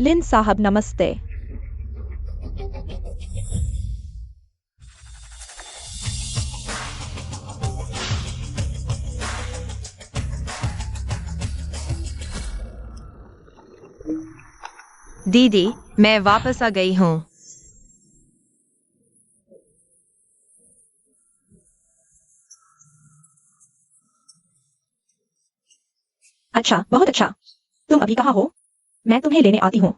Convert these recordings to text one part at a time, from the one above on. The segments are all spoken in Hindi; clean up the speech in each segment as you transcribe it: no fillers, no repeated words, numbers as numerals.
लिन साहब नमस्ते। दीदी, मैं वापस आ गई हूँ। अच्छा, बहुत अच्छा। तुम अभी कहाँ हो? मैं तुम्हें लेने आती हूँ।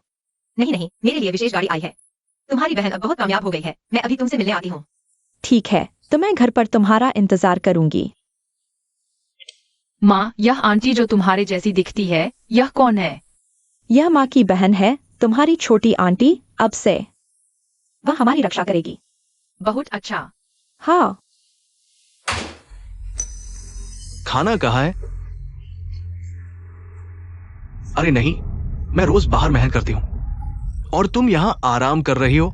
नहीं नहीं, मेरे लिए विशेष गाड़ी आई है। तुम्हारी बहन अब बहुत कामयाब हो गई है। मैं अभी तुमसे मिलने आती हूँ। ठीक है, तो मैं घर पर तुम्हारा इंतजार करूंगी। माँ, यह आंटी जो तुम्हारे जैसी दिखती है, यह कौन है? यह माँ की बहन है, तुम्हारी छोटी आंटी। अब से वह हमारी रक्षा करेगी। बहुत अच्छा। हाँ। खाना कहाँ है? अरे नहीं, मैं रोज बाहर मेहनत करती हूँ और तुम यहाँ आराम कर रही हो।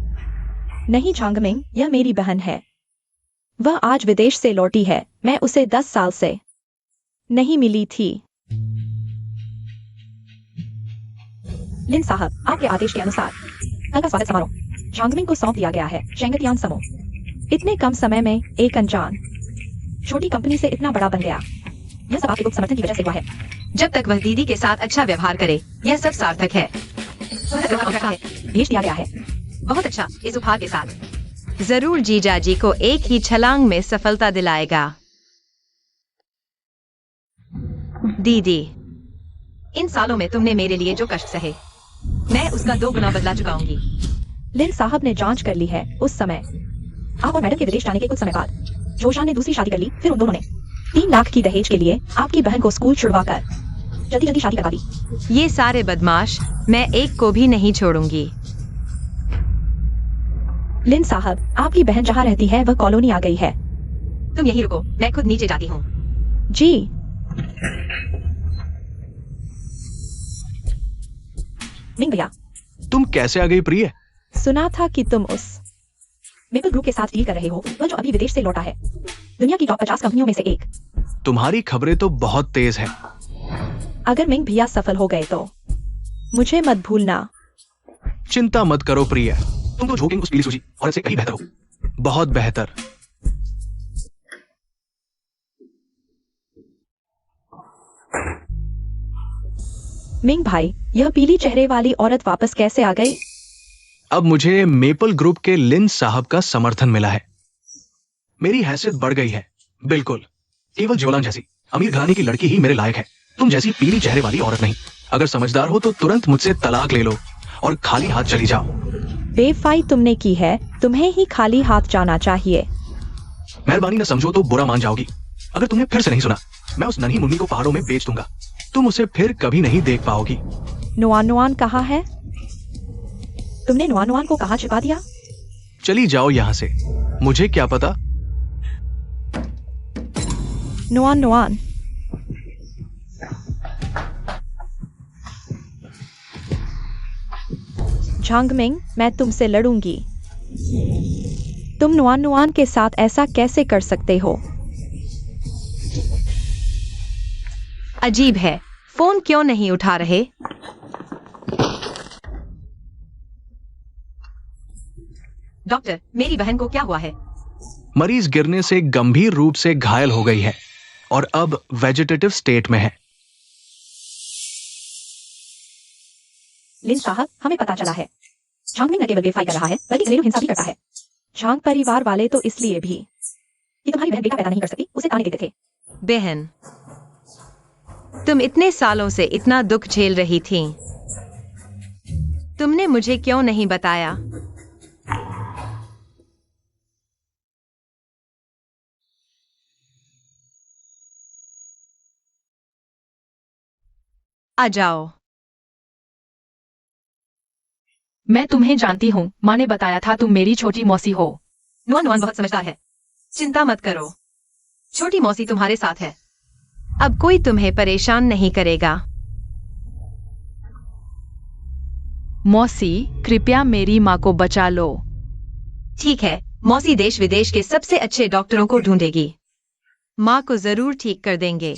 नहीं झांगमिंग, यह मेरी बहन है। वह आज विदेश से लौटी है। मैं उसे 10 साल से नहीं मिली थी। लिन साहब, आपके आदेश के अनुसार कल का स्वागत समारोह झांगमिंग को सौंप दिया गया है। शेंगतियान समूह इतने कम समय में एक अनजान छोटी कंपनी से इतना बड़ा बन गया। यह सब आपके गुप्त समर्थन की वजह से हुआ है। जब तक वह दीदी के साथ अच्छा व्यवहार करे, यह सब सार्थक है। भेज दिया गया है। बहुत अच्छा, इस उपहार के साथ जरूर जीजा जी को एक ही छलांग में सफलता दिलाएगा। दीदी, इन सालों में तुमने मेरे लिए जो कष्ट सहे, मैं उसका 2 गुना बदला चुकाऊंगी। लिन साहब ने जांच कर ली है। उस समय आप और मैडम के विदेश जाने के कुछ समय बाद जोशान ने दूसरी शादी कर ली। फिर उन दोनों ने 3 लाख की दहेज के लिए आपकी बहन को स्कूल छुड़वाकर जल्दी जल्दी शादी करा दी। ये सारे बदमाश, मैं एक को भी नहीं छोड़ूंगी। लिन साहब, आपकी बहन जहाँ रहती है वह कॉलोनी आ गई है। तुम यहीं रुको, मैं खुद नीचे जाती हूँ। जी। मिंग भैया, तुम कैसे आ गई प्रिय? सुना था कि तुम उस मेपल ग्रुप के साथ डील कर रहे हो, वह जो अभी विदेश से लौटा है। दुनिया की टॉप 50 कंपनियों में से एक। तुम्हारी खबरें तो बहुत तेज हैं। अगर मिंग भैया सफल हो गए तो मुझे मत भूलना। चिंता मत करो प्रिय, तुम तो झोंकेंगे उस पीली सूची और इससे कहीं बेहतर हो। बहुत बेहतर। मिंग भाई, यह पीली चेहरे वाली औरत वापस कैसे आ गई? अब मुझे मेपल ग्रुप के लिन साहब का समर्थन मिला है। मेरी हैसियत बढ़ गई है। बिल्कुल, केवल जोलान जैसी अमीर घराने की लड़की ही मेरे लायक है, तुम जैसी पीली चेहरे वाली औरत नहीं। अगर समझदार हो तो तुरंत मुझसे तलाक ले लो और खाली हाथ चली जाओ। बेवफाई तुमने की है, तुम्हें ही खाली हाथ जाना चाहिए। मेहरबानी न समझो तो बुरा मान जाओगी। अगर तुमने फिर से नहीं सुना, मैं उस नन्ही मुन्नी को पहाड़ों में बेच दूंगा। तुम उसे फिर कभी नहीं देख पाओगी। नुआन नुआन कहाँ है? तुमने नुआन नुआन को कहाँ छिपा दिया? चली जाओ यहाँ से, मुझे क्या पता। नुआन नुआन, झांगमिंग, मैं तुमसे लड़ूंगी। तुम नुआन नुआन के साथ ऐसा कैसे कर सकते हो? अजीब है, फोन क्यों नहीं उठा रहे? डॉक्टर, मेरी बहन को क्या हुआ है? मरीज गिरने से गंभीर रूप से घायल हो गई है और अब वेजिटेटिव स्टेट में है। लिन साहब, हमें पता चला है झांगमिंग न केवल बेवफाई कर रहा है बल्कि घरेलू हिंसा भी करता है। झांग परिवार वाले तो इसलिए भी कि तुम्हारी बहन बेटा पैदा नहीं कर सकती, उसे ताने देते थे। बहन, तुम इतने सालों से इतना दुख झेल रही थी, तुमने मुझे क्यों नहीं बताया? आ जाओ। मैं तुम्हें जानती हूँ, माँ ने बताया था तुम मेरी छोटी मौसी हो। नुआन नुआन बहुत समझदार है, चिंता मत करो। छोटी मौसी तुम्हारे साथ है, अब कोई तुम्हें परेशान नहीं करेगा। मौसी, कृपया मेरी माँ को बचा लो। ठीक है, मौसी देश विदेश के सबसे अच्छे डॉक्टरों को ढूंढेगी, माँ को जरूर ठीक कर देंगे।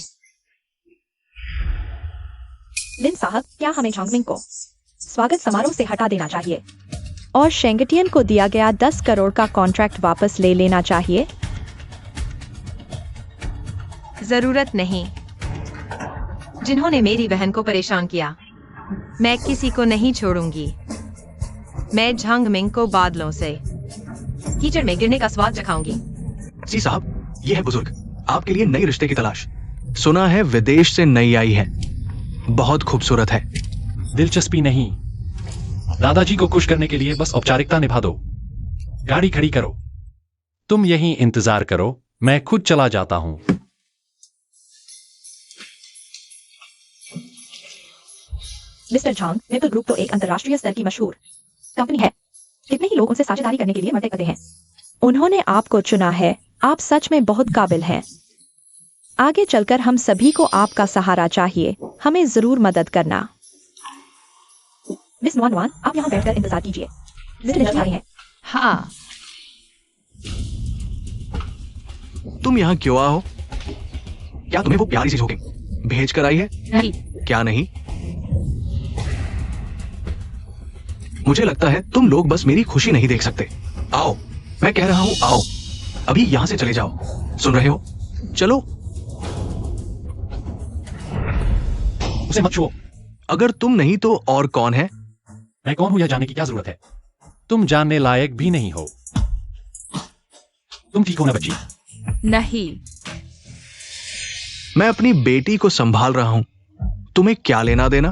लिन साहब, क्या हमें झांगमिंग को स्वागत समारोह से हटा देना चाहिए और शेंगटियन को दिया गया 10 करोड़ का कॉन्ट्रैक्ट वापस ले लेना चाहिए। जरूरत नहीं। जिन्होंने मेरी बहन को परेशान किया, मैं किसी को नहीं छोड़ूंगी। मैं झांगमिंग को बादलों से कीचड़ में गिरने का स्वाद चखाऊंगी। सी साहब, ये है बुजुर्ग, आपके लिए नई रिश्ते की तलाश। सुना है विदेश से नई आई है, बहुत खूबसूरत है। दिलचस्पी नहीं, दादाजी को खुश करने के लिए बस औपचारिकता निभा दो। गाड़ी खड़ी करो। तुम यहीं इंतजार करो, मैं खुद चला जाता हूं। मिस्टर झांग, मेपल ग्रुप तो एक अंतर्राष्ट्रीय स्तर की मशहूर कंपनी है। कितने ही लोग उनसे साझेदारी करने के लिए मरते कदे हैं। उन्होंने आपको चुना है, आप सच में बहुत काबिल हैं। आगे चलकर हम सभी को आपका सहारा चाहिए, हमें जरूर मदद करना। मिस नुआन नुआन, आप यहाँ बैठकर इंतजार कीजिए। मिस्टर लिंच आ रही हैं। हाँ, तुम यहाँ क्यों आओ? क्या तुम्हें वो प्यारी सी झोंकिंग भेज कर आई है? नहीं। क्या नहीं? मुझे लगता है तुम लोग बस मेरी खुशी नहीं देख सकते। आओ, मैं कह रहा हूं आओ, अभी यहां से चले जाओ। सुन रहे हो? चलो। उसे मत छुओ। अगर तुम नहीं तो और कौन है? मैं कौन हूं यह जानने की क्या जरूरत है? तुम जानने लायक भी नहीं हो। तुम ठीक हो ना बच्ची? नहीं। मैं अपनी बेटी को संभाल रहा हूं, तुम्हें क्या लेना देना?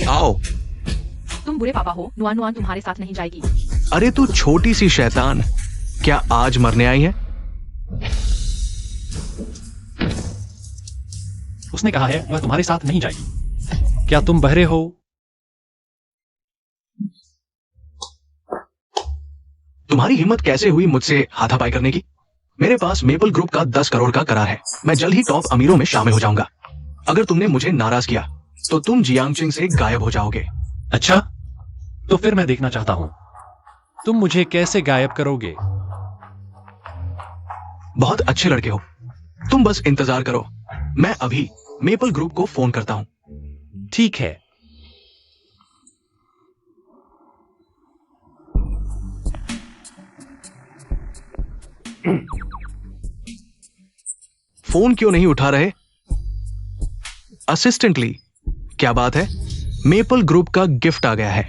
आओ। तुम बुरे पापा हो, नुआन नुआन तुम्हारे साथ नहीं जाएगी। अरे तू छोटी सी शैतान, क्या आज मरने आई है? उसने कहा है वह तुम्हारे साथ नहीं जाएगी। क्या तुम बहरे हो? तुम्हारी हिम्मत कैसे हुई मुझसे हाथापाई करने की? मेरे पास मेपल ग्रुप का 10 करोड़ का करार है। मैं जल्द ही टॉप अमीरों में शामिल हो जाऊंगा। अगर तुमने मुझे नाराज किया तो तुम जियांगचिंग से गायब हो जाओगे। अच्छा, तो फिर मैं देखना चाहता हूं तुम मुझे कैसे गायब करोगे। बहुत अच्छे लड़के हो, तुम बस इंतजार करो। मैं अभी मेपल ग्रुप को फोन करता हूं। ठीक है। फोन क्यों नहीं उठा रहे? असिस्टेंटली, क्या बात है? मेपल ग्रुप का गिफ्ट आ गया है।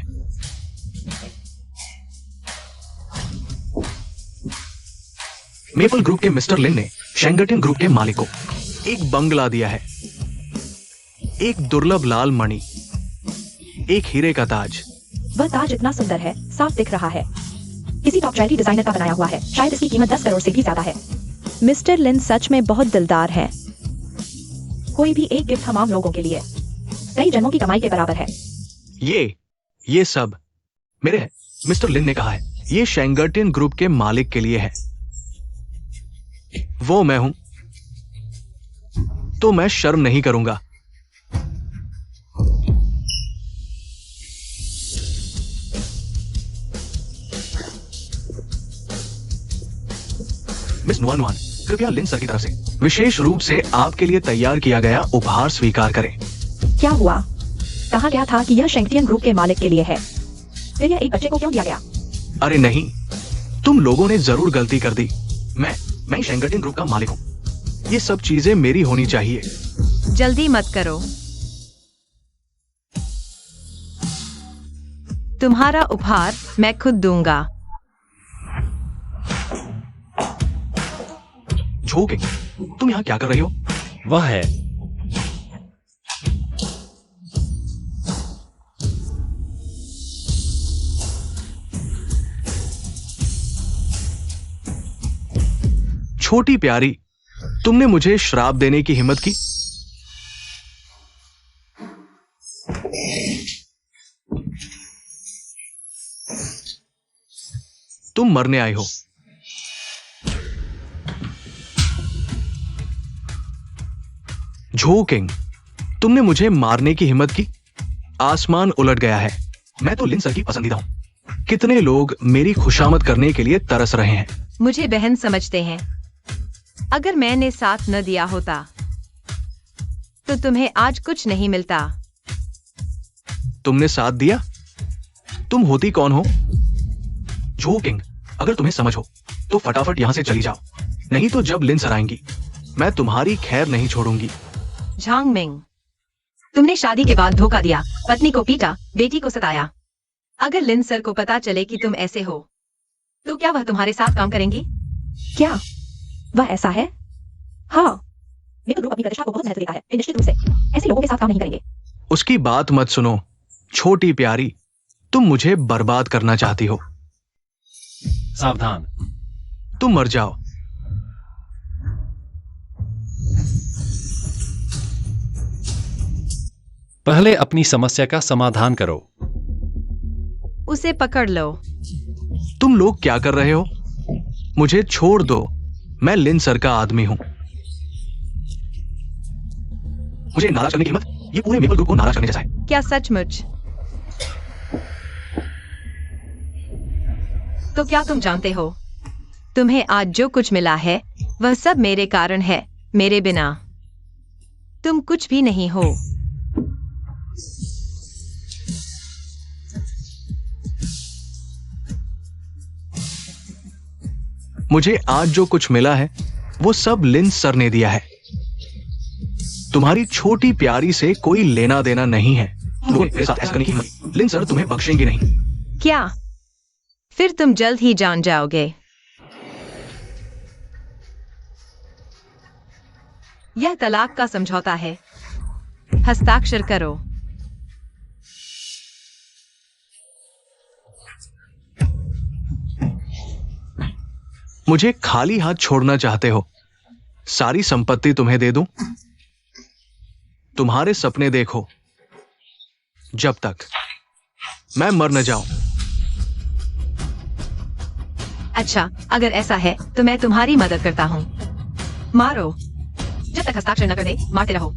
मेपल ग्रुप के मिस्टर लिन ने शेंगटियन ग्रुप के मालिक को एक बंगला दिया है, एक दुर्लभ लाल मणि, एक हीरे का ताज। वह ताज इतना सुंदर है, साफ दिख रहा है। किसी टॉप ज्वेलरी डिजाइनर का बनाया हुआ है। शायद इसकी कीमत 10 करोड़ से भी ज्यादा है। मिस्टर लिन सच में बहुत दिलदार है। कोई भी एक गिफ्ट हम आम लोगों के लिए कई जन्मों की कमाई के बराबर है। ये सब मेरे है। मिस्टर लिन ने कहा है ये शेंगटियन ग्रुप के मालिक के लिए है। वो मैं हूं तो मैं शर्म नहीं करूंगा। मिस नुआन नुआन, कृपया लिन सर की तरफ से विशेष रूप से आपके लिए तैयार किया गया उपहार स्वीकार करें। क्या हुआ? कहा गया था कि यह शेंगटियन ग्रुप के मालिक के लिए है, फिर यह एक बच्चे को क्यों दिया गया? अरे नहीं, तुम लोगों ने जरूर गलती कर दी। मैं शेंगटियन ग्रुप का मालिक हूं। ये सब चीजें मेरी होनी चाहिए। जल्दी मत करो। तुम्हारा उपहार मैं खुद दूंगा। झोंकिंग, तुम यहां क्या कर रही हो? वह है। छोटी प्यारी, तुमने मुझे श्राप देने की हिम्मत की? तुम मरने आई हो। झोंकिंग, तुमने मुझे मारने की हिम्मत की? आसमान उलट गया है। मैं तो लिन सर की पसंदीदा हूं। कितने लोग मेरी खुशामद करने के लिए तरस रहे हैं। मुझे बहन समझते हैं। अगर मैंने साथ न दिया होता तो तुम्हें आज कुछ नहीं मिलता। तुमने साथ दिया? तुम होती कौन हो? झू किंग, अगर तुम्हें समझ हो तो फटाफट यहां से चली जाओ, नहीं तो जब लिन सर आएंगी मैं तुम्हारी खैर नहीं छोड़ूंगी। झांग मिंग, तुमने शादी के बाद धोखा दिया, पत्नी को पीटा, बेटी को सताया। अगर लिन सर को पता चले कि तुम ऐसे हो तो क्या वह तुम्हारे साथ काम करेंगी? क्या वह ऐसा है? हाँ, मेपल ग्रुप अपनी प्रतिष्ठा को बहुत महत्व देता है। वे निश्चित रूप से ऐसे लोगों के साथ काम नहीं करेंगे। उसकी बात मत सुनो, छोटी प्यारी, तुम मुझे बर्बाद करना चाहती हो। सावधान। तुम मर जाओ। पहले अपनी समस्या का समाधान करो। उसे पकड़ लो। तुम लोग क्या कर रहे हो? मुझे छोड़ दो, मैं लिन सर का आदमी हूं। मुझे नाराज करने की हिम्मत, ये पूरे मेपल ग्रुप को नाराज करने जैसा है। क्या सचमुच? तो क्या तुम जानते हो, तुम्हें आज जो कुछ मिला है वह सब मेरे कारण है। मेरे बिना तुम कुछ भी नहीं हो। मुझे आज जो कुछ मिला है वो सब लिन सर ने दिया है। तुम्हारी छोटी प्यारी से कोई लेना देना नहीं है। मेरे साथ ऐसा करने की हिम्मत, लिन सर तुम्हें बख्शेंगे नहीं। क्या? फिर तुम जल्द ही जान जाओगे। यह तलाक का समझौता है। हस्ताक्षर करो। मुझे खाली हाथ छोड़ना चाहते हो? सारी संपत्ति तुम्हें दे दूं? तुम्हारे सपने देखो जब तक मैं मर न जाऊं। अच्छा, अगर ऐसा है तो मैं तुम्हारी मदद करता हूँ। मारो, जब तक हस्ताक्षर न कर दे मारते रहो।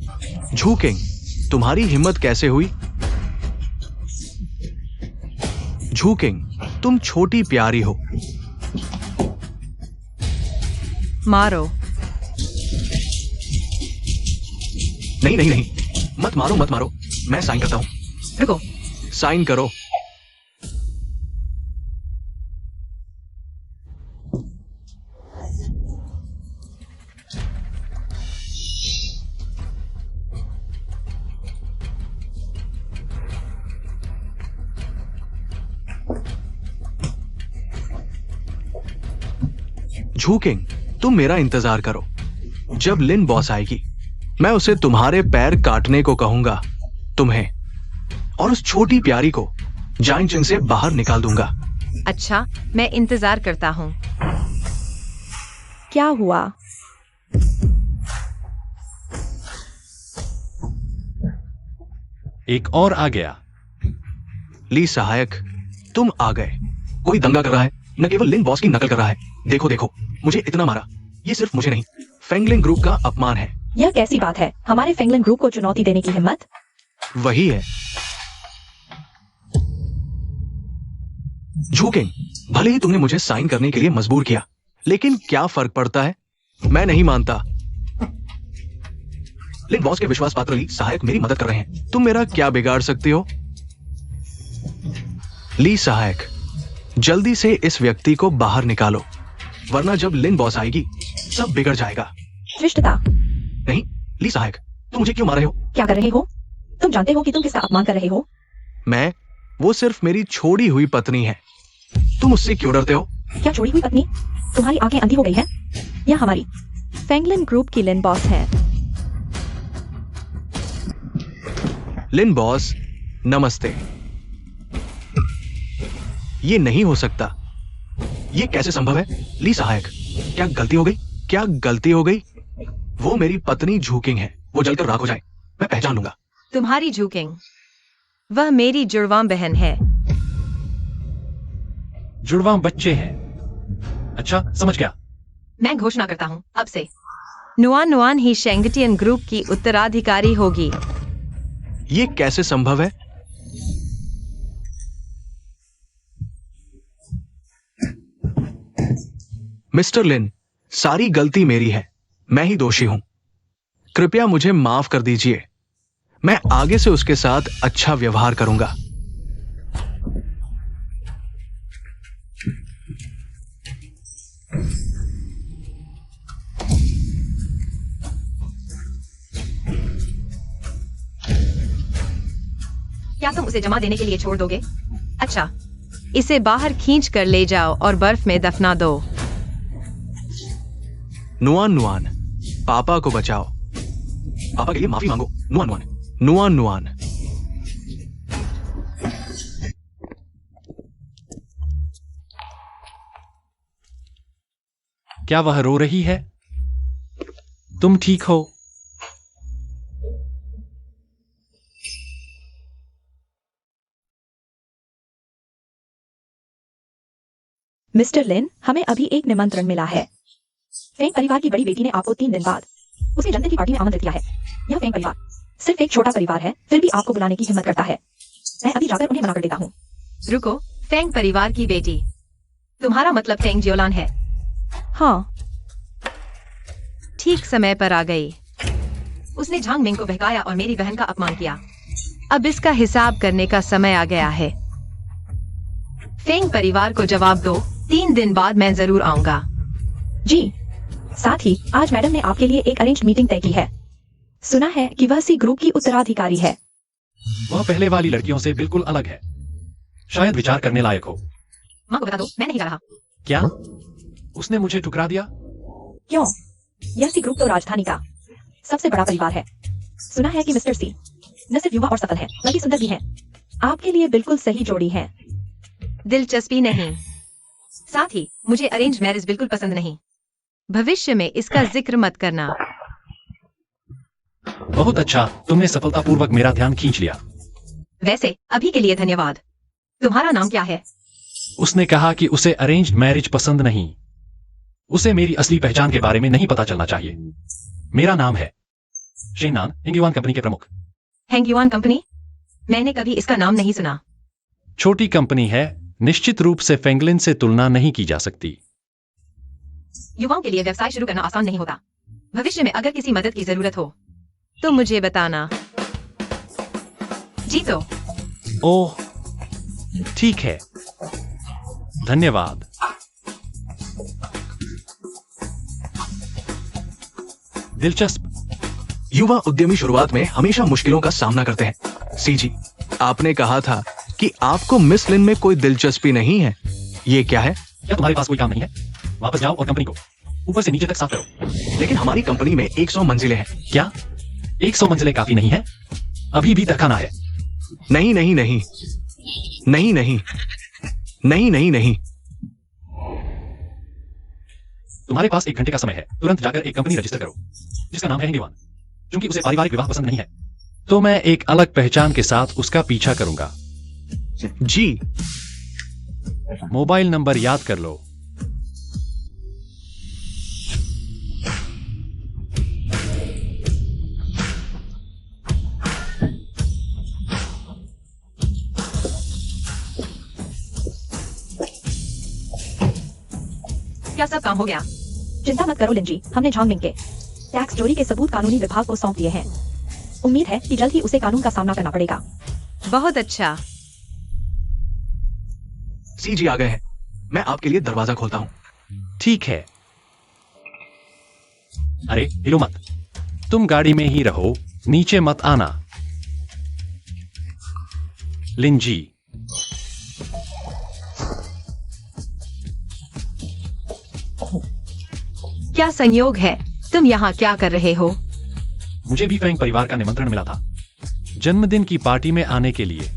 झू किंग, तुम्हारी हिम्मत कैसे हुई? झू किंग, तुम छोटी प्यारी हो। मारो। नहीं नहीं नहीं, मत मारो मत मारो, मैं साइन करता हूं। रुको। साइन करो। झू किंग, तुम मेरा इंतजार करो। जब लिन बॉस आएगी मैं उसे तुम्हारे पैर काटने को कहूंगा, तुम्हें और उस छोटी प्यारी को जाइन चिंग से बाहर निकाल दूंगा। अच्छा, मैं इंतजार करता हूँ। क्या हुआ? एक और आ गया। ली सहायक, तुम आ गए। कोई दंगा कर रहा है, न केवल लिन बॉस की नकल कर रहा है। देखो देखो, मुझे इतना मारा। ये सिर्फ मुझे नहीं, फेंगलिन ग्रुप का अपमान है। यह कैसी बात है? हमारे फेंगलिन ग्रुप को चुनौती देने की हिम्मत? वही है। झूकिंग, भले ही तुमने मुझे साइन करने के लिए मजबूर किया, लेकिन क्या फर्क पड़ता है? मैं नहीं मानता। लिन बॉस के विश्वास पात्र ली सहायक मेरी मदद कर रहे हैं। तुम मेरा क्या बिगाड़ सकती हो? ली सहायक, जल्दी से इस व्यक्ति को बाहर निकालो, वरना जब लिन बॉस आएगी सब बिगड़ जाएगा। धृष्टता। नहीं, ली सहायक, तुम मुझे क्यों मार रहे हो? क्या कर रहे हो? तुम जानते हो कि तुम किसका अपमान कर रहे हो? मैं? वो सिर्फ मेरी छोड़ी हुई पत्नी है। तुम उससे क्यों डरते हो? क्या छोड़ी हुई पत्नी? तुम्हारी आंखें अंधी हो गई हैं? यह हमारी फेंगलिन ग्रुप की लिन बॉस है। लिन बॉस, नमस्ते। ये नहीं हो सकता। ये कैसे संभव है? ली सहायक, क्या गलती हो गई? क्या गलती हो गई? वो मेरी पत्नी झूकिंग है। वो जलकर राख हो जाए, मैं पहचान लूंगा। तुम्हारी झूकिंग, वह मेरी जुड़वां बहन है। जुड़वां बच्चे हैं। अच्छा, समझ गया। मैं घोषणा करता हूँ, अब से नुआन नुआन ही शेंगटियन ग्रुप की उत्तराधिकारी होगी। ये कैसे संभव है? मिस्टर लिन, सारी गलती मेरी है। मैं ही दोषी हूं। कृपया मुझे माफ कर दीजिए। मैं आगे से उसके साथ अच्छा व्यवहार करूंगा। क्या तुम उसे जमा देने के लिए छोड़ दोगे? अच्छा, इसे बाहर खींच कर ले जाओ और बर्फ में दफना दो। नुआन नुआन, पापा को बचाओ। पापा के लिए माफी मांगो। नुआन नुआन, नुआन नुआन। क्या वह रो रही है? तुम ठीक हो? मिस्टर लिन, हमें अभी एक निमंत्रण मिला है। फेंग परिवार की बड़ी बेटी ने आपको 3 दिन बाद उसके जन्मदिन की पार्टी में आमंत्रित किया है। यह फेंग परिवार सिर्फ एक छोटा परिवार है, फिर भी आपको बुलाने की हिम्मत करता है। मैं अभी जाकर उन्हें मना कर देता हूँ। रुको, फेंग परिवार की बेटी, तुम्हारा मतलब फेंग जियोलान है? हाँ, ठीक समय पर आ गई। उसने झांग मिंग को बहकाया और मेरी बहन का अपमान किया। अब इसका हिसाब करने का समय आ गया है। फेंग परिवार को जवाब दो। 3 दिन बाद मैं जरूर आऊंगा। जी। साथ ही आज मैडम ने आपके लिए एक अरेंज मीटिंग तय की है। सुना है कि वह सी ग्रुप की उत्तराधिकारी है। वह पहले वाली लड़कियों से बिल्कुल अलग है। शायद विचार करने लायक हो। माँ को बता दो, मैं नहीं जा रहा। क्या? उसने मुझे ठुकरा दिया? क्यों? यह सी ग्रुप तो राजधानी का सबसे बड़ा परिवार है। सुना है कि मिस्टर सी न सिर्फ युवा और सफल है, बल्कि सुंदर भी है। आपके लिए बिल्कुल सही जोड़ी है। दिलचस्पी नहीं। साथ ही मुझे अरेंज मैरिज बिल्कुल पसंद नहीं। भविष्य में इसका जिक्र मत करना। बहुत अच्छा, तुमने सफलतापूर्वक मेरा ध्यान खींच लिया। वैसे अभी के लिए धन्यवाद। तुम्हारा नाम क्या है? उसने कहा कि उसे अरेंज्ड मैरिज पसंद नहीं। उसे मेरी असली पहचान के बारे में नहीं पता चलना चाहिए। मेरा नाम है शेनान, हिंगयुआन कंपनी के प्रमुख। हेंगयुआन कंपनी? मैंने कभी इसका नाम नहीं सुना। छोटी कंपनी है, निश्चित रूप से फेंगलिन से तुलना नहीं की जा सकती। युवाओं के लिए व्यवसाय शुरू करना आसान नहीं होता। भविष्य में अगर किसी मदद की जरूरत हो तो मुझे बताना। जी तो। ओह, ठीक है, धन्यवाद। दिलचस्प। युवा उद्यमी शुरुआत में हमेशा मुश्किलों का सामना करते हैं। सीजी, आपने कहा था कि आपको मिस लिन में कोई दिलचस्पी नहीं है। ये क्या है? क्या तुम्हारे पास कोई काम नहीं है? वापस जाओ और कंपनी को ऊपर से नीचे तक साफ करो। लेकिन हमारी कंपनी में 100 मंजिलें हैं। क्या 100 मंजिलें काफी नहीं है? अभी भी तहखाना है। नहीं नहीं नहीं नहीं नहीं नहीं नहीं नहीं। तुम्हारे पास 1 घंटे का समय है। तुरंत जाकर एक कंपनी रजिस्टर करो जिसका नाम है हिंगयुआन। क्योंकि उसे पारिवारिक विवाह पसंद नहीं है, तो मैं एक अलग पहचान के साथ उसका पीछा करूंगा। जी। मोबाइल नंबर याद कर लो। क्या सब काम हो गया? चिंता मत करो लिंजी, हमने झांग मिंग के टैक्स चोरी के सबूत कानूनी विभाग को सौंप दिए हैं। उम्मीद है कि जल्द ही उसे कानून का सामना करना पड़ेगा। बहुत अच्छा। सीजी आ गए हैं। मैं आपके लिए दरवाजा खोलता हूं। ठीक है। अरे हिलो मत, तुम गाड़ी में ही रहो, नीचे मत आना। लिंजी, क्या संयोग है? तुम यहाँ क्या कर रहे हो? मुझे भी फेंग परिवार का निमंत्रण मिला था जन्मदिन की पार्टी में आने के लिए।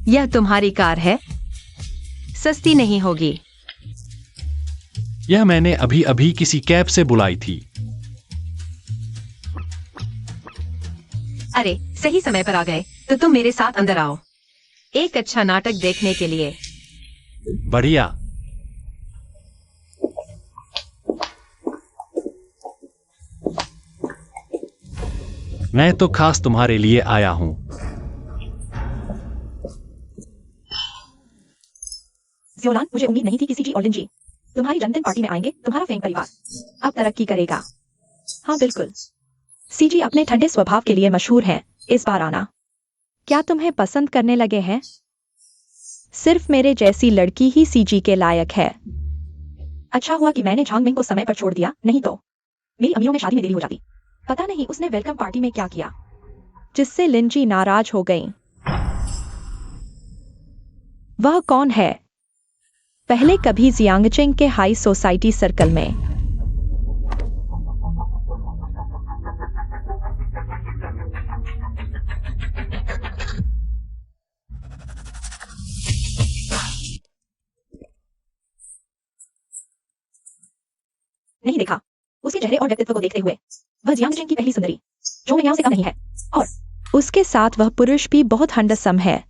यह तुम्हारी कार है? सस्ती नहीं होगी। यह मैंने अभी अभी किसी कैब से बुलाई थी। अरे सही समय पर आ गए, तो तुम मेरे साथ अंदर आओ, एक अच्छा नाटक देखने के लिए। बढ़िया। मैं तो खास तुम्हारे लिए आया हूं। जियोलान, मुझे उम्मीद नहीं थी कि सीजी और लिंजी तुम्हारी जन्मदिन पार्टी में आएंगे। तुम्हारा फेंग परिवार अब तरक्की करेगा। हाँ बिल्कुल। सीजी अपने ठंडे स्वभाव के लिए मशहूर है, इस बार आना। क्या तुम्हें पसंद करने लगे हैं? सिर्फ मेरे जैसी लड़की ही सीजी के लायक है। अच्छा हुआ कि मैंने झांग मिंग को समय पर छोड़ दिया, नहीं तो मेरी अमीरों में शादी में देरी हो जाती। पता नहीं उसने वेलकम पार्टी में क्या किया जिससे लिंजी नाराज हो गई। वह कौन है? पहले कभी जियांगचेंग के हाई सोसाइटी सर्कल में। नहीं देखा। उसके चेहरे और व्यक्तित्व को देखते हुए वह जियांगचेंग की पहली सुंदरी जो मियाओ से कम नहीं है, और उसके साथ वह पुरुष भी बहुत हैंडसम है।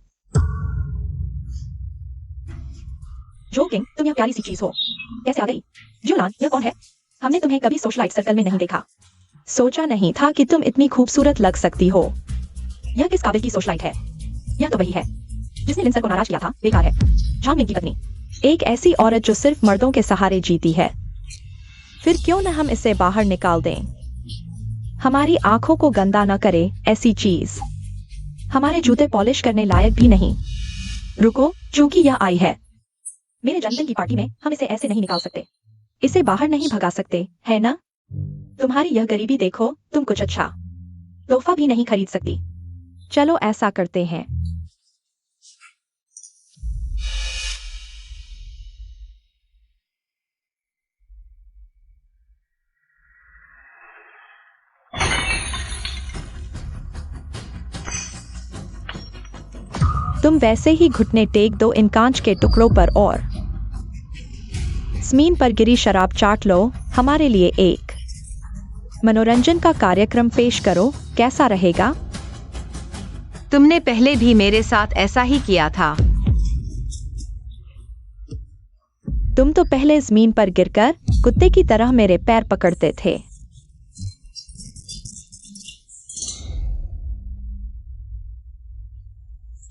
जो किंग, तुम यह प्यारी सी चीज हो, कैसे आ गई? जुलान, यह कौन है? हमने तुम्हें कभी सोशलाइट सर्कल में नहीं देखा। सोचा नहीं था कि तुम इतनी खूबसूरत लग सकती हो। यह किस काबिल की सोशलाइट है? यह तो वही है जिसने लिंसर को नाराज किया था। बेकार है। झांग मिंग की पत्नी, एक ऐसी औरत जो सिर्फ मर्दों के सहारे जीती है। फिर क्यों न हम इसे बाहर निकाल दें? हमारी आंखों को गंदा न करे ऐसी चीज। हमारे जूते पॉलिश करने लायक भी नहीं। रुको, क्योंकि यह आई है। मेरे जन्मदिन की पार्टी में हम इसे ऐसे नहीं निकाल सकते। इसे बाहर नहीं भगा सकते, है ना? तुम्हारी यह गरीबी देखो, तुम कुछ अच्छा तोहफा भी नहीं खरीद सकती। चलो ऐसा करते हैं। तुम वैसे ही घुटने टेक दो इन कांच के टुकड़ों पर और जमीन पर गिरी शराब चाट लो। हमारे लिए एक मनोरंजन का कार्यक्रम पेश करो, कैसा रहेगा? तुमने पहले भी मेरे साथ ऐसा ही किया था। तुम तो पहले जमीन पर गिरकर कुत्ते की तरह मेरे पैर पकड़ते थे।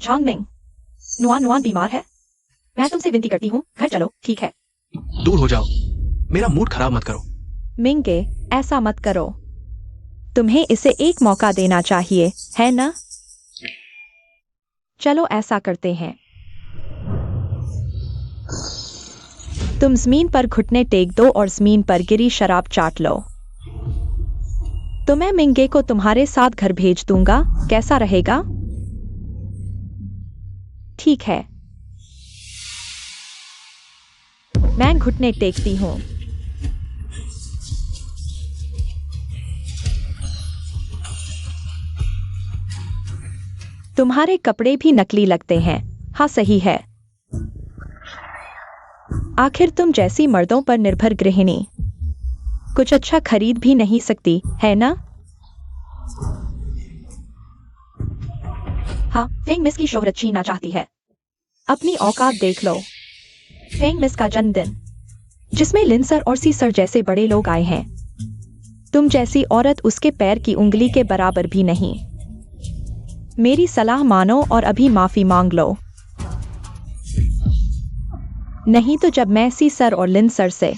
झांग मिंग, नुआन नुआन बीमार है। मैं तुमसे विनती करती हूँ, घर चलो, ठीक है? दूर हो जाओ, मेरा मूड खराब मत करो। मिंगे, ऐसा मत करो। तुम्हें इसे एक मौका देना चाहिए, है ना? चलो ऐसा करते हैं। तुम जमीन पर घुटने टेक दो और जमीन पर गिरी शराब चाट लो। तो मैं मिंगे को तुम्हारे साथ घर भेज दूंगा, कैसा रहेगा? ठीक है। मैं घुटने टेकती हूँ। तुम्हारे कपड़े भी नकली लगते हैं। हाँ सही है। आखिर तुम जैसी मर्दों पर निर्भर गृहिणी कुछ अच्छा खरीद भी नहीं सकती, है ना? हाँ, फेंग मिस की शोहरत छीनना चाहती है। अपनी औकात देख लो। फेंग मिस का जन्मदिन जिसमें लिंसर और सीसर जैसे बड़े लोग आए हैं। तुम जैसी औरत उसके पैर की उंगली के बराबर भी नहीं। मेरी सलाह मानो और अभी माफी मांग लो। नहीं तो जब मैं सीसर और लिंसर से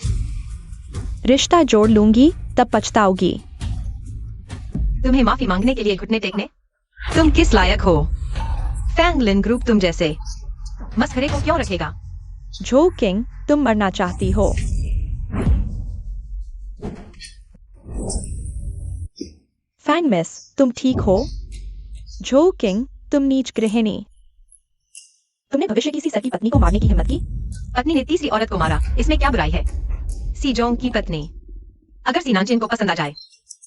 रिश्ता जोड़ लूंगी तब पछताओगी। तुम्हें माफी मांगने के लिए घुटने टेकने? तुम किस लायक हो? फैंग लिन ग्रुप तुम जैसे मस्खरे को क्यों रखेगा? झो किंग, तुम मरना चाहती हो। फैंग मिस, तुम ठीक हो? झो किंग, तुम नीच गृहिणी। तुमने भविष्य की सीसर की पत्नी को मारने की हिम्मत की? पत्नी ने तीसरी औरत को मारा, इसमें क्या बुराई है? सीजोंग की पत्नी अगर सीनांचेन को पसंद आ जाए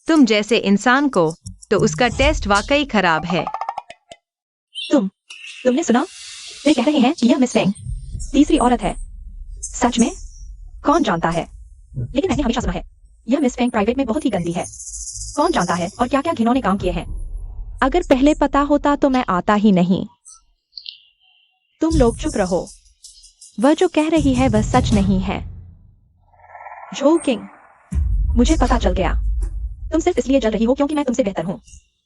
तुम जैसे इंसान को, तो उसका टेस्ट वाकई खराब है। तुमने सुना? वे कह रहे हैं कि यह मिस फेंग तीसरी औरत है। सच में? कौन जानता है? लेकिन मैंने हमेशा सुना है यह मिस फेंग प्राइवेट में बहुत ही गंदी है। कौन जानता है और क्या क्या घिनौने काम किए हैं। अगर पहले पता होता तो मैं आता ही नहीं। तुम लोग चुप रहो। वह जो कह रही है वह सच नहीं है। झो किंग, मुझे पता चल गया। तुम सिर्फ इसलिए जल रही हो क्योंकि मैं तुमसे बेहतर हूँ,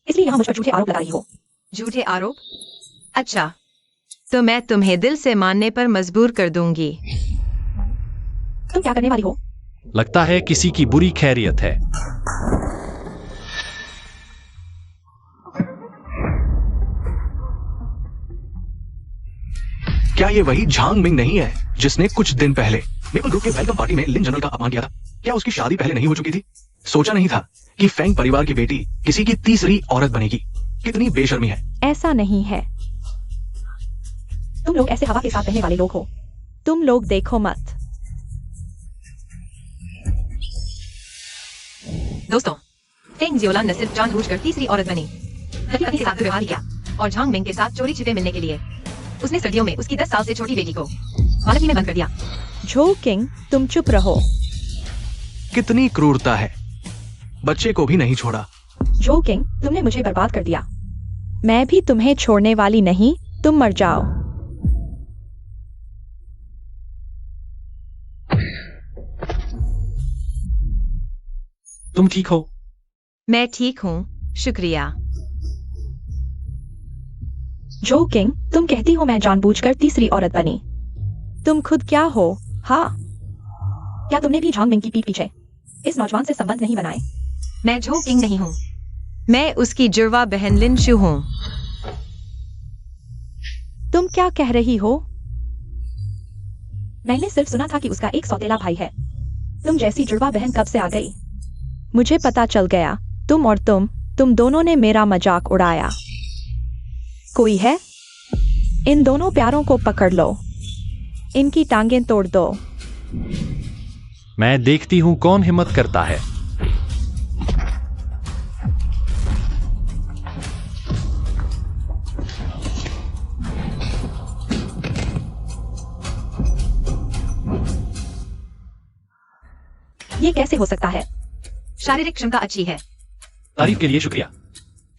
इसलिए यहाँ मुझ पर झूठे आरोप लगा रही हो। झूठे आरोप? अच्छा, तो मैं तुम्हें दिल से मानने पर मजबूर कर दूंगी। तुम क्या करने वाली हो? लगता है किसी की बुरी खैरियत है। क्या ये वही झांग मिंग नहीं है जिसने कुछ दिन पहले मेपल ग्रुप के वेलकम पार्टी में लिन जनरल का अपमान किया था? क्या उसकी शादी पहले नहीं हो चुकी थी? सोचा नहीं था कि फेंग परिवार की बेटी किसी की तीसरी औरत बनेगी। कितनी बेशर्मी है। ऐसा नहीं है। तुम लोग ऐसे हवा के साथ बहने वाले लोग हो। तुम लोग देखो मत। दोस्तों, फेंग जियोलान ने सिर्फ जानबूझकर तीसरी औरत बनी, पति के साथ व्यवहार किया और झांग मिंग के साथ चोरी छिपे मिलने के लिए उसने सर्दियों में उसकी 10 साल से छोटी बेटी को बालकनी में बंद कर दिया। झो किंग, तुम चुप रहो। कितनी क्रूरता है। बच्चे को भी नहीं छोड़ा। झो किंग, तुमने मुझे बर्बाद कर दिया। मैं भी तुम्हें छोड़ने वाली नहीं। तुम मर जाओ। तुम ठीक हो? मैं ठीक हूँ, शुक्रिया। झो किंग, तुम कहती हो मैं जानबूझकर तीसरी औरत बनी। तुम खुद क्या हो? हाँ, क्या तुमने भी झांग मिंग की पीठ पीछे इस नौजवान से संबंध नहीं बनाए? मैं झो किंग नहीं हूँ, मैं उसकी जुड़वा बहन लिन शू हूँ। तुम क्या कह रही हो? मैंने सिर्फ सुना था कि उसका एक सौतेला भाई है। तुम जैसी जुड़वा बहन कब से आ गई? मुझे पता चल गया। तुम और तुम दोनों ने मेरा मजाक उड़ाया। कोई है? इन दोनों प्यारों को पकड़ लो। इनकी टांगें तोड़ दो। मैं देखती हूँ कौन हिम्मत करता है। ये कैसे हो सकता है? शारीरिक क्षमता अच्छी है। तारीफ के लिए शुक्रिया।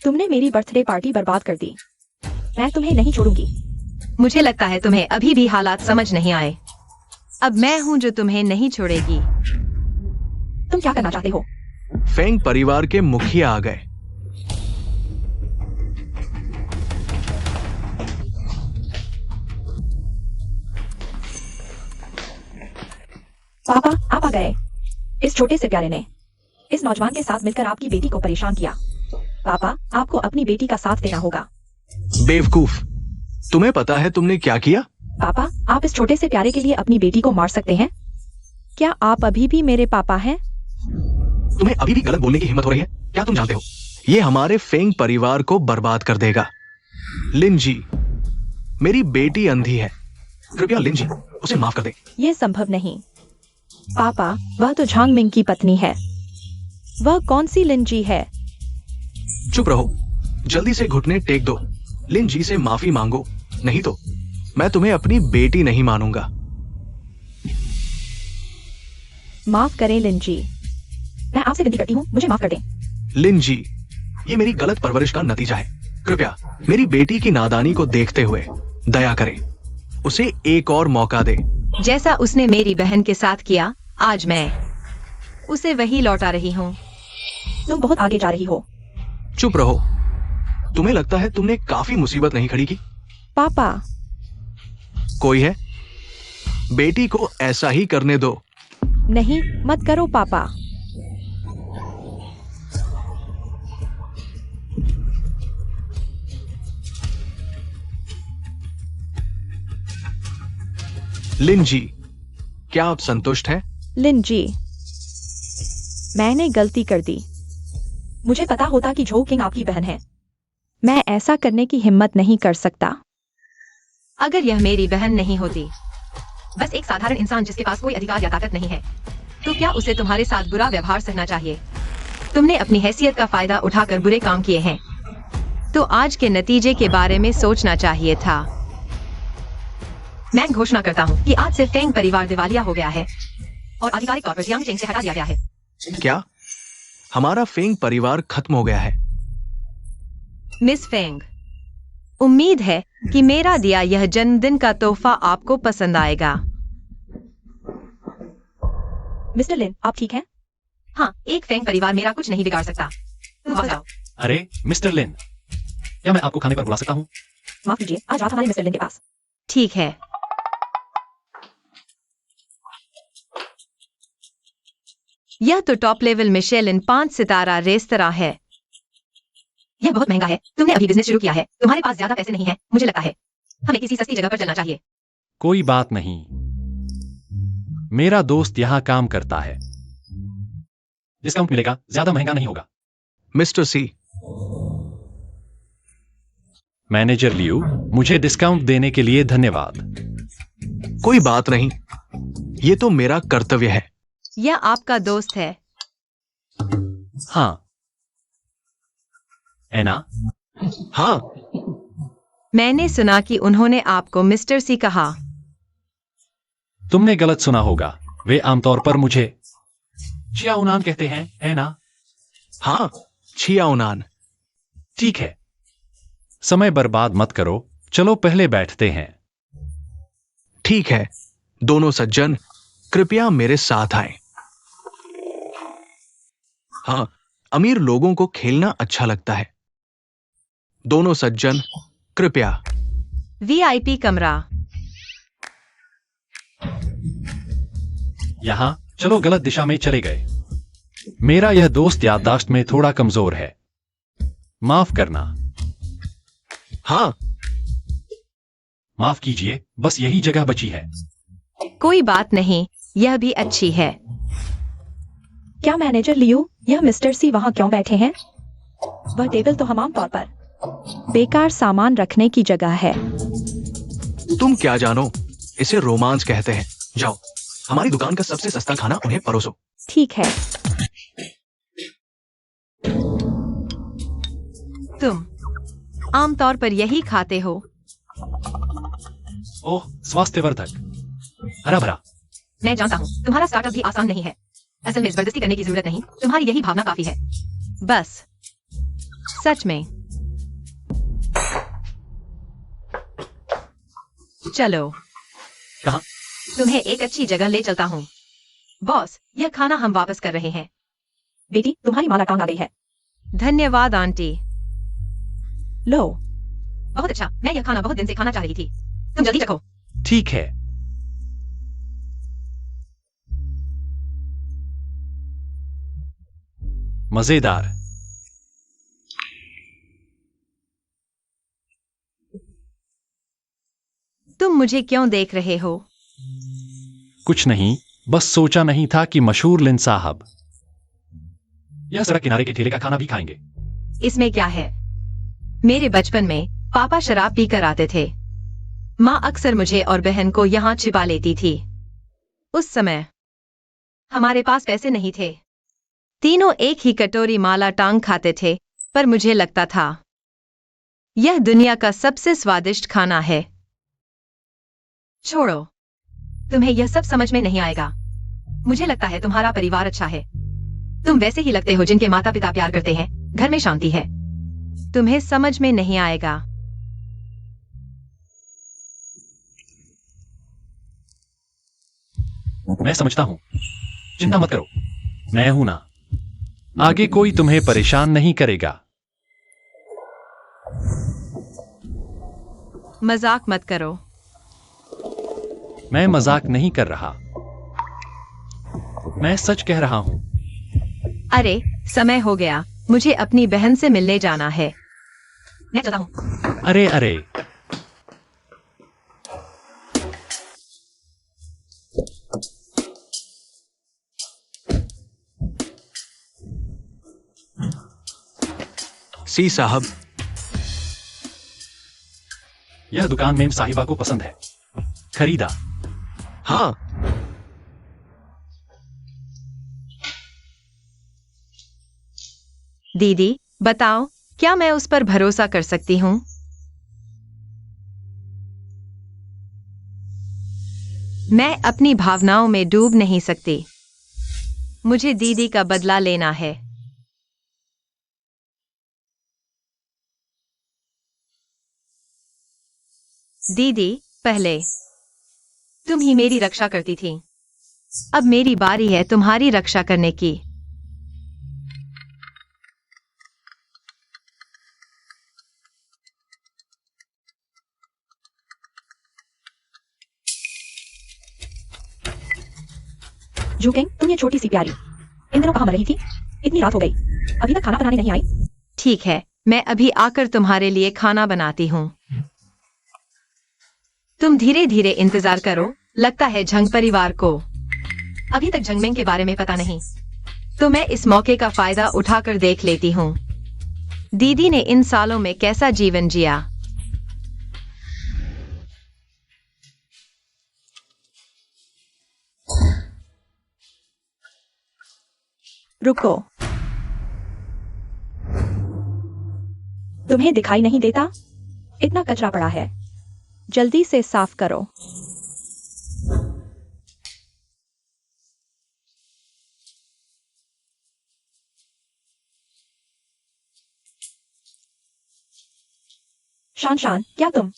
तुमने मेरी बर्थडे पार्टी बर्बाद कर दी। मैं तुम्हें नहीं छोड़ूंगी। मुझे लगता है तुम्हें अभी भी हालात समझ नहीं आए। अब मैं हूँ जो तुम्हें नहीं छोड़ेगी। तुम क्या करना चाहते हो? फेंग परिवार के मुखिया आ गए। पापा, आप आ गए। इस छोटे से प्यारे ने इस नौजवान के साथ मिलकर आपकी बेटी को परेशान किया। पापा, आपको अपनी बेटी का साथ देना होगा। बेवकूफ, तुम्हें पता है तुमने क्या किया? पापा, आप इस छोटे से प्यारे के लिए अपनी बेटी को मार सकते हैं? क्या आप अभी भी मेरे पापा हैं? तुम्हें अभी भी गलत बोलने की हिम्मत हो रही है? क्या तुम जानते हो ये हमारे फेंग परिवार को बर्बाद कर देगा? लिन जी, मेरी बेटी अंधी है। कृपया लिन जी उसे माफ कर दे। ये संभव नहीं। पापा, वह तो झांग मिंग की पत्नी है। वह कौन सी लिन जी है? चुप रहो, जल्दी से घुटने टेक दो। लिन जी से माफी मांगो, नहीं तो मैं तुम्हें अपनी बेटी नहीं मानूंगा। माफ करें लिन जी। मैं आपसे विनती करती हूँ, मुझे माफ कर दें। लिन जी, ये मेरी गलत परवरिश का नतीजा है। कृपया मेरी बेटी की नादानी को देखते हुए दया करें। उसे एक और मौका दे। जैसा उसने मेरी बहन के साथ किया, आज मैं उसे वही लौटा रही हूँ। तुम बहुत आगे जा रही हो। चुप रहो। तुम्हें लगता है तुमने काफी मुसीबत नहीं खड़ी की? पापा, कोई है? बेटी को ऐसा ही करने दो। नहीं, मत करो पापा। लिन जी, क्या आप संतुष्ट हैं? लिन जी, मैंने गलती कर दी। मुझे पता होता कि झो किंग आपकी बहन है। मैं ऐसा करने की हिम्मत नहीं कर सकता। अगर यह मेरी बहन नहीं होती, बस एक साधारण इंसान जिसके पास कोई अधिकार या ताकत नहीं है, तो क्या उसे तुम्हारे साथ बुरा व्यवहार सहना चाहिए? तुमने अपनी हैसियत का फायदा उठाकर बुरे काम किए हैं, तो आज के नतीजे के बारे में सोचना चाहिए था। मैं घोषणा करता हूँ कि आज से फेंग परिवार दिवालिया हो गया है और आधिकारिक तौर पर जियांग चेंग से हटा दिया गया है। क्या हमारा फेंग परिवार खत्म हो गया है? मिस फेंग, उम्मीद है कि मेरा दिया यह जन्मदिन का तोहफा आपको पसंद आएगा। मिस्टर लिन, आप ठीक हैं? हाँ, एक फेंग परिवार मेरा कुछ नहीं बिगाड़ सकता। तुम आ जाओ। अरे मिस्टर लिन, क्या मैं आपको खाने पर बुला सकता हूँ? माफ कीजिए, आज रात हमारे मिस्टर लिन के पास। ठीक है। यह तो टॉप लेवल मिशेलिन 5 सितारा रेस्तरां है। यह बहुत महंगा है। तुमने अभी बिजनेस शुरू किया है, तुम्हारे पास ज्यादा पैसे नहीं है। मुझे लगता है हमें किसी सस्ती जगह पर चलना चाहिए। कोई बात नहीं, मेरा दोस्त यहां काम करता है। डिस्काउंट मिलेगा, ज्यादा महंगा नहीं होगा। मिस्टर सी, मैनेजर लियू, मुझे डिस्काउंट देने के लिए धन्यवाद। कोई बात नहीं, ये तो मेरा कर्तव्य है। यह आपका दोस्त है। हाँ, एना, हाँ, मैंने सुना कि उन्होंने आपको मिस्टर सी कहा। तुमने गलत सुना होगा। वे आमतौर पर मुझे चिया उनान कहते हैं, है ना? हाँ, छिया उनान। ठीक है, समय बर्बाद मत करो, चलो पहले बैठते हैं। ठीक है, दोनों सज्जन कृपया मेरे साथ आएं। हाँ, अमीर लोगों को खेलना अच्छा लगता है। दोनों सज्जन कृपया। वीआईपी कमरा। यहां चलो, गलत दिशा में चले गए। मेरा यह दोस्त याददाश्त में थोड़ा कमजोर है, माफ करना। हाँ, माफ कीजिए, बस यही जगह बची है। कोई बात नहीं, यह भी अच्छी है। क्या मैनेजर लियो, यह मिस्टर सी वहां क्यों बैठे हैं? वह टेबल तो हम आमतौर पर बेकार सामान रखने की जगह है। तुम क्या जानो, इसे रोमांच कहते हैं। जाओ, हमारी दुकान का सबसे सस्ता खाना उन्हें परोसो। ठीक है। तुम आमतौर पर यही खाते हो? ओह, स्वास्थ्यवर्धक, हरा भरा। मैं जानता हूँ, तुम्हारा स्टार्टअप भी आसान नहीं है। असल में जबरदस्ती करने की जरूरत नहीं, तुम्हारी यही भावना काफी है। बस, सच में। चलो, कहाँ? तुम्हें एक अच्छी जगह ले चलता हूँ। बॉस, यह खाना हम वापस कर रहे हैं। बेटी, तुम्हारी माला टांग आ गई है। धन्यवाद आंटी। लो। बहुत अच्छा, मैं यह खाना बहुत दिन से खाना चाह रही थी। तुम जल्दी चखो। ठीक है। मजेदार। तुम मुझे क्यों देख रहे हो? कुछ नहीं, बस सोचा नहीं था कि मशहूर लिन साहब यह सड़क किनारे के ठेले का खाना भी खाएंगे। इसमें क्या है? मेरे बचपन में पापा शराब पीकर आते थे। माँ अक्सर मुझे और बहन को यहाँ छिपा लेती थी। उस समय हमारे पास पैसे नहीं थे। तीनों एक ही कटोरी माला टांग खाते थे, पर मुझे लगता था यह दुनिया का सबसे स्वादिष्ट खाना है। छोड़ो, तुम्हें यह सब समझ में नहीं आएगा। मुझे लगता है तुम्हारा परिवार अच्छा है। तुम वैसे ही लगते हो जिनके माता पिता प्यार करते हैं, घर में शांति है। तुम्हें समझ में नहीं आएगा। मैं समझता हूं, चिंता मत करो, मैं हूं ना। आगे कोई तुम्हें परेशान नहीं करेगा। मजाक मत करो। मैं मजाक नहीं कर रहा, मैं सच कह रहा हूं। अरे, समय हो गया, मुझे अपनी बहन से मिलने जाना है। मैं चलता हूं। अरे अरे, सी साहब, यह दुकान मेम साहिबा को पसंद है। खरीदा। हाँ, दीदी, बताओ, क्या मैं उस पर भरोसा कर सकती हूँ? मैं अपनी भावनाओं में डूब नहीं सकती। मुझे दीदी का बदला लेना है। दीदी, पहले तुम ही मेरी रक्षा करती थी। अब मेरी बारी है तुम्हारी रक्षा करने की। जूकिंग, तुम ये छोटी सी प्यारी इन दिनों कहाँ मर रही थी? इतनी रात हो गई, अभी तक खाना बनाने नहीं आई। ठीक है, मैं अभी आकर तुम्हारे लिए खाना बनाती हूँ। तुम धीरे धीरे इंतजार करो, लगता है झंग परिवार को अभी तक झंगमिंग के बारे में पता नहीं, तो मैं इस मौके का फायदा उठाकर देख लेती हूँ दीदी ने इन सालों में कैसा जीवन जिया। रुको, तुम्हें दिखाई नहीं देता? इतना कचरा पड़ा है, जल्दी से साफ करो। शान शान, क्या तुम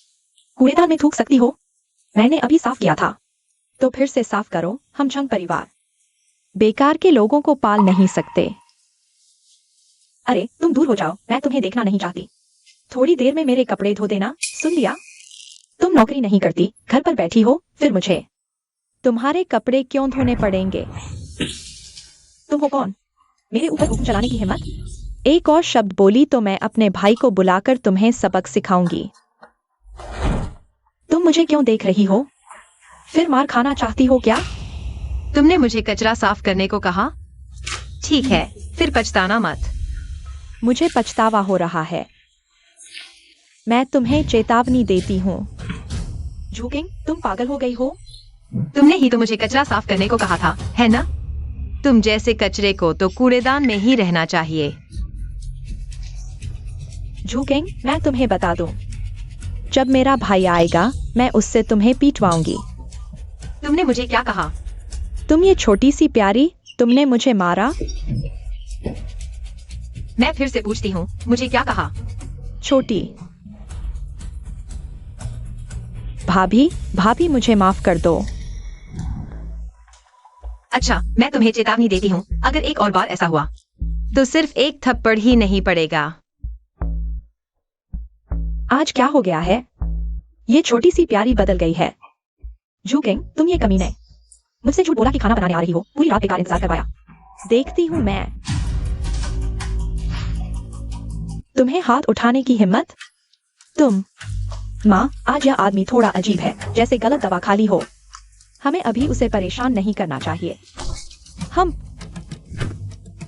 कूड़ेदान में थूक सकती हो? मैंने अभी साफ किया था, तो फिर से साफ करो। हम झंग परिवार बेकार के लोगों को पाल नहीं सकते। अरे तुम दूर हो जाओ, मैं तुम्हें देखना नहीं चाहती। थोड़ी देर में मेरे कपड़े धो देना, सुन लिया? तुम नौकरी नहीं करती, घर पर बैठी हो, फिर मुझे तुम्हारे कपड़े क्यों धोने पड़ेंगे? तुम हो कौन, मेरे ऊपर हुक्म चलाने की हिम्मत? एक और शब्द बोली तो मैं अपने भाई को बुलाकर तुम्हें सबक सिखाऊंगी। तुम मुझे क्यों देख रही हो? फिर मार खाना चाहती हो क्या? तुमने मुझे कचरा साफ करने को कहा, ठीक है, फिर पछताना मत। मुझे पछतावा हो रहा है, मैं तुम्हें चेतावनी देती हूँ। झूकिंग, तुम पागल हो गई हो? तुमने ही तो मुझे कचरा साफ करने को कहा था, है ना? तुम जैसे कचरे को तो कूड़ेदान में ही रहना चाहिए। झूकिंग, मैं तुम्हें बता दूं, जब मेरा भाई आएगा मैं उससे तुम्हें पीटवाऊंगी। तुमने मुझे क्या कहा? तुम ये छोटी सी प्यारी, तुमने मुझे मारा? मैं फिर से पूछती हूँ, मुझे क्या कहा? छोटी भाभी, भाभी मुझे माफ कर दो। अच्छा, मैं तुम्हें चेतावनी देती हूँ, अगर एक और बार ऐसा हुआ तो सिर्फ एक थप्पड़ ही नहीं पड़ेगा। आज क्या हो गया है? ये छोटी सी प्यारी बदल गई है। झूकिंग, तुम ये कमीने, मुझसे झूठ बोला कि खाना बनाने आ रही हो, पूरी रात बेकार इंतजार करवाया। देखती हूँ मैं, तुम्हें हाथ उठाने की हिम्मत? तुम माँ, आज यह आदमी थोड़ा अजीब है, जैसे गलत दवा खाली हो। हमें अभी उसे परेशान नहीं करना चाहिए।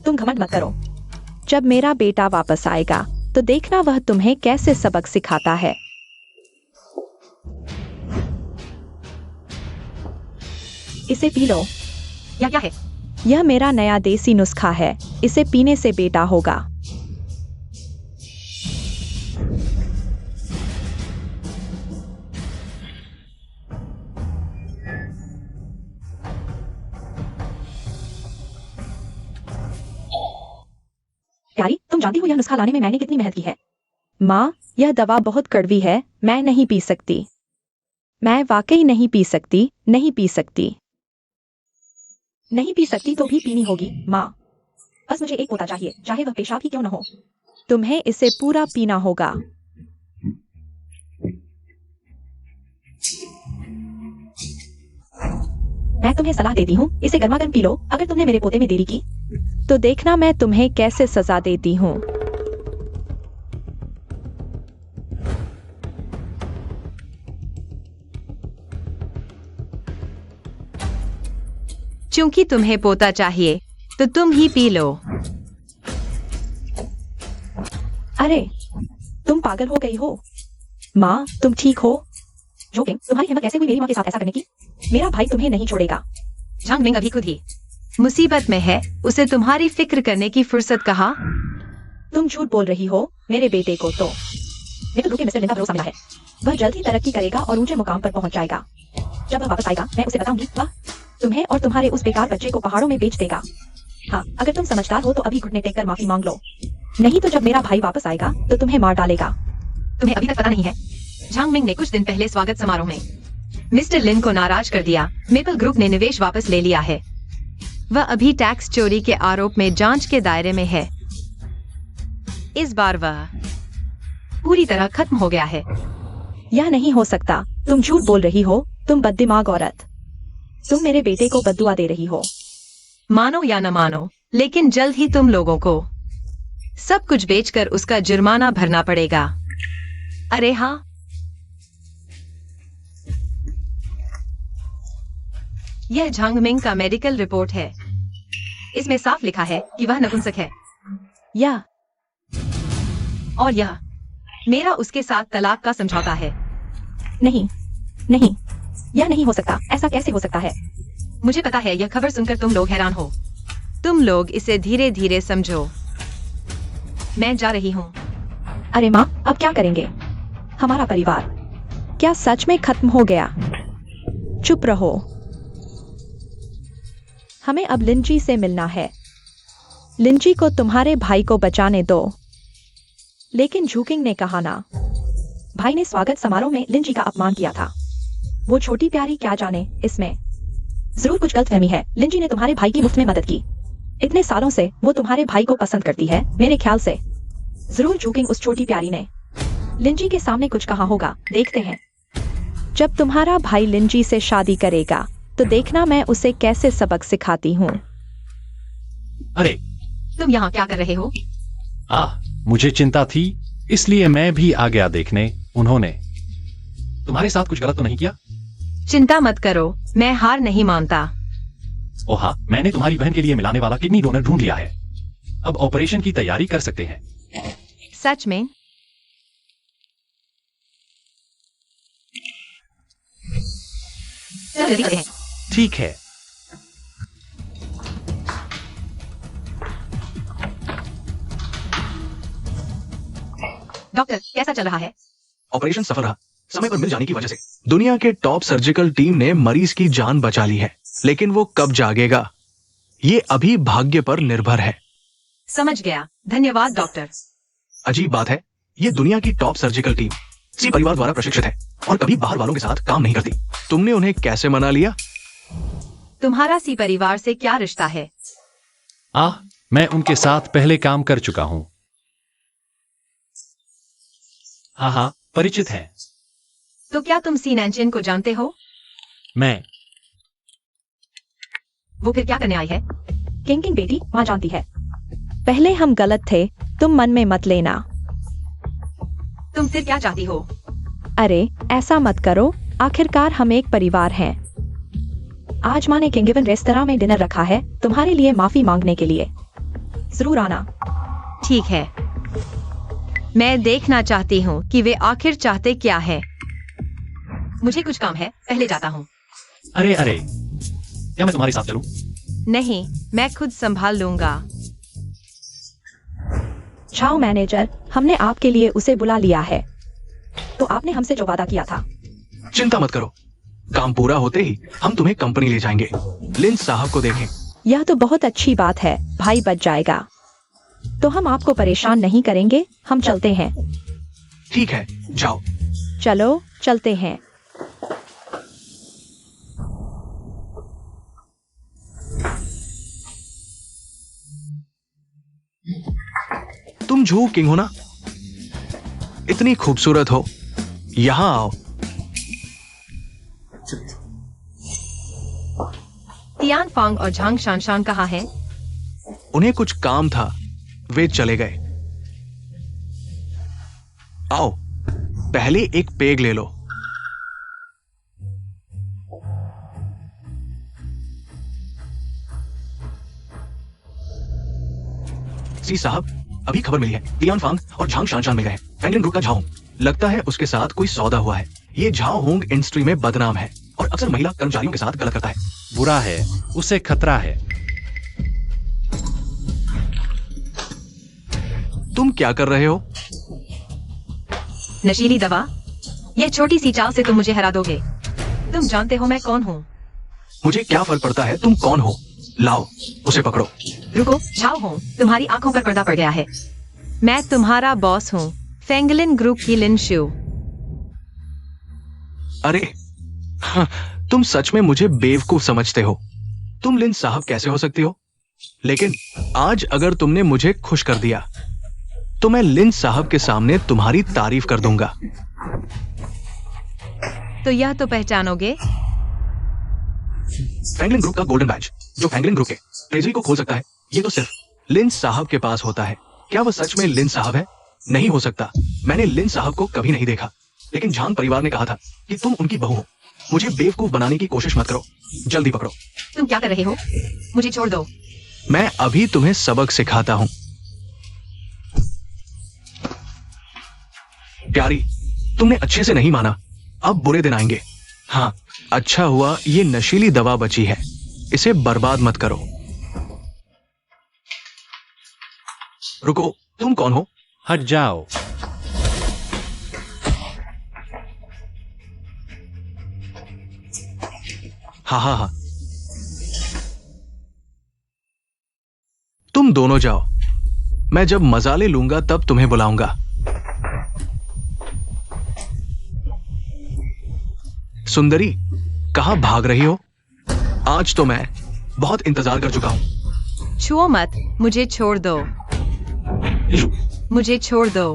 तुम घमंड मत करो। जब मेरा बेटा वापस आएगा तो देखना वह तुम्हें कैसे सबक सिखाता है। इसे पी लो। यह क्या है? यह मेरा नया देसी नुस्खा है, इसे पीने से बेटा होगा। प्यारी, तुम जानती हो यह नुस्खा लाने में मैंने कितनी मेहनत की है? माँ, यह दवा बहुत कड़वी है, मैं नहीं पी सकती। मैं वाकई नहीं पी सकती, नहीं पी सकती। नहीं पी सकती तो भी पीनी होगी माँ। बस मुझे एक पोता चाहिए, चाहे वह पेशाब ही क्यों न हो। तुम्हें इसे पूरा पीना होगा। मैं तुम्हें सलाह देती हूँ, इसे गर्मा-गर्म पी लो। अगर तुमने मेरे पोते में देरी की तो देखना मैं तुम्हें कैसे सजा देती हूँ। चूंकि तुम्हें पोता चाहिए तो तुम ही पी लो। अरे, तुम पागल हो गई हो? माँ, तुम ठीक हो? जोकिंग, तुम्हारी हिम्मत कैसे हुई मेरी माँ के साथ ऐसा करने की? मेरा भाई तुम्हें नहीं छोड़ेगा। झांगमिंग अभी खुद ही मुसीबत में है, उसे तुम्हारी फिक्र करने की फुर्सत कहाँ? तुम झूठ बोल रही हो। मेरे बेटे को तो मेरे ग्रुप के मिस्टर लिन का भरोसा मिला है। वह जल्द ही तरक्की करेगा और ऊंचे मुकाम पर पहुंच जाएगा। जब वह वापस आएगा मैं उसे बताऊंगी, वह तुम्हें और तुम्हारे उस बेकार बच्चे को पहाड़ों में बेच देगा। हाँ, अगर तुम समझदार हो तो अभी घुटने टेक कर माफी मांग लो, नहीं तो जब मेरा भाई वापस आएगा तो तुम्हें मार डालेगा। तुम्हें अभी तक पता नहीं है, झांगमिंग ने कुछ दिन पहले स्वागत समारोह में मिस्टर लिन को नाराज कर दिया। मेपल ग्रुप ने निवेश वापस ले लिया है। वह अभी टैक्स चोरी के आरोप में जांच के दायरे में है। इस बार वह पूरी तरह खत्म हो गया है। यह नहीं हो सकता, तुम झूठ बोल रही हो, तुम बददिमाग औरत। तुम मेरे बेटे को बद्दुआ दे रही हो। मानो या न मानो, लेकिन जल्द ही तुम लोगों को सब कुछ बेचकर उसका जुर्माना भरना पड़ेगा। अरे हाँ, यह झांगमिंग का मेडिकल रिपोर्ट है। इसमें साफ लिखा है कि वह नपुंसक है। या और यह मेरा उसके साथ तलाक का समझौता है। नहीं, नहीं, यह नहीं हो सकता। ऐसा कैसे हो सकता है? मुझे पता है, यह खबर सुनकर तुम लोग हैरान हो। तुम लोग इसे धीरे धीरे समझो। मैं जा रही हूँ। अरे माँ, अब क्या करेंगे? हमारा परिवार क्या सच में खत्म हो गया? चुप रहो। हमें अब लिंजी से मिलना है। लिंजी को तुम्हारे भाई को बचाने दो। लेकिन झूकिंग ने कहा ना। भाई ने स्वागत समारोह में लिंजी का अपमान किया था। वो छोटी प्यारी क्या जाने इसमें। जरूर कुछ गलतफहमी है। लिंजी ने तुम्हारे भाई की मुफ्त में मदद की। इतने सालों से वो तुम्हारे भाई को पसंद करती है, मेरे ख्याल से। जरूर झूकिंग उस छोटी प्यारी ने लिंजी के सामने कुछ कहा होगा। देखते हैं। जब तुम्हारा भाई लिंजी से शादी करेगा तो देखना मैं उसे कैसे सबक सिखाती हूँ। अरे तुम यहाँ क्या कर रहे हो? मुझे चिंता थी, इसलिए मैं भी आ गया देखने। उन्होंने तुम्हारे साथ कुछ गलत तो नहीं किया? चिंता मत करो, मैं हार नहीं मानता। ओह, मैंने तुम्हारी बहन के लिए मिलाने वाला किडनी डोनर ढूंढ लिया है। अब ऑपरेशन की तैयारी कर सकते हैं। सच में? चलो जल्दी करते हैं। ठीक है। डॉक्टर, कैसा चल रहा है? ऑपरेशन सफल रहा। समय पर मिल जाने की वजह से दुनिया के टॉप सर्जिकल टीम ने मरीज की जान बचा ली है। लेकिन वो कब जागेगा, ये अभी भाग्य पर निर्भर है। समझ गया, धन्यवाद डॉक्टर। अजीब बात है, ये दुनिया की टॉप सर्जिकल टीम सी परिवार द्वारा प्रशिक्षित है और कभी बाहर वालों के साथ काम नहीं करती। तुमने उन्हें कैसे मना लिया? तुम्हारा सी परिवार से क्या रिश्ता है? मैं उनके साथ पहले काम कर चुका हूँ। हाँ, परिचित है। तो क्या तुम सी नैंचियन को जानते हो? मैं वो फिर क्या करने आई है? किंग बेटी माँ जानती है। पहले हम गलत थे, तुम मन में मत लेना। तुम फिर क्या चाहती हो? अरे ऐसा मत करो, आखिरकार हम एक परिवार हैं। आज माँ ने किंगिवन रेस्तरां में डिनर रखा है तुम्हारे लिए माफी मांगने के लिए। जरूर आना। ठीक है। मैं देखना चाहती हूँ कि वे आखिर चाहते क्या है। मुझे कुछ काम है, पहले जाता हूँ। अरे क्या मैं तुम्हारे साथ चलूं? नहीं, मैं खुद संभाल लूंगा। छाओ मैनेजर, हमने आपके लिए उसे बुला लिया है। तो आपने हमसे जो वादा किया था। चिंता मत करो, काम पूरा होते ही हम तुम्हें कंपनी ले जाएंगे। लिंच साहब को देखें। यह तो बहुत अच्छी बात है, भाई बच जाएगा। तो हम आपको परेशान नहीं करेंगे, हम चलते हैं। ठीक है, जाओ। चलो चलते हैं। तुम झू किंग हो ना? इतनी खूबसूरत हो, यहां आओ। तियान फांग और झांग शानशान कहाँ हैं? उन्हें कुछ काम था, वे चले गए। आओ, पहले एक पेग ले लो। सी साहब, अभी खबर मिली है, तियान फांग और झांग शानशान मिल गए। फैंगलिन ग्रुप का झाओ लगता है उसके साथ कोई सौदा हुआ है। ये झाओ होंग इंडस्ट्री में बदनाम है और अक्सर महिला कर्मचारियों के साथ गलत करता है। बुरा है, उसे खतरा है। तुम क्या कर रहे हो? नशीली दवा? यह छोटी सी चाल से तुम मुझे हरा दोगे। तुम जानते हो मैं कौन हूँ। मुझे क्या फर्क पड़ता है तुम कौन हो। लाओ, उसे पकड़ो। रुको, झाओ हो, तुम्हारी आंखों पर पर्दा पड़ गया है। मैं तुम्हारा बॉस हूँ, फेंगलिन ग्रुप की लिन शू। अरे हाँ, तुम सच में मुझे बेवकूफ समझते हो। तुम लिन साहब कैसे हो सकती हो? लेकिन आज अगर तुमने मुझे खुश कर दिया तो मैं लिन साहब के सामने तुम्हारी तारीफ कर दूंगा। तो यह तो पहचानोगे? फैंगलिन ग्रुप का गोल्डन बैज जो फैंगलिन ग्रुप के ट्रेजरी को खोल सकता है, ये तो सिर्फ लिन साहब के पास होता है। क्या वह सच में लिन साहब है? नहीं हो सकता। मैंने लिन साहब को कभी नहीं देखा, लेकिन झांग परिवार ने कहा था कि तुम उनकी बहू हो। मुझे बेवकूफ बनाने की कोशिश मत करो, जल्दी पकड़ो। तुम क्या कर रहे हो? मुझे छोड़ दो। मैं अभी तुम्हें सबक सिखाता हूं। प्यारी, तुमने अच्छे से नहीं माना, अब बुरे दिन आएंगे। हाँ, अच्छा हुआ ये नशीली दवा बची है, इसे बर्बाद मत करो। रुको, तुम कौन हो? हट जाओ। हाँ हाँ हाँ, तुम दोनों जाओ, मैं जब मजाले लूंगा तब तुम्हें बुलाऊंगा। सुंदरी, कहां भाग रही हो? आज तो मैं बहुत इंतजार कर चुका हूं। छुओ मत, मुझे छोड़ दो। मुझे छोड़ दो।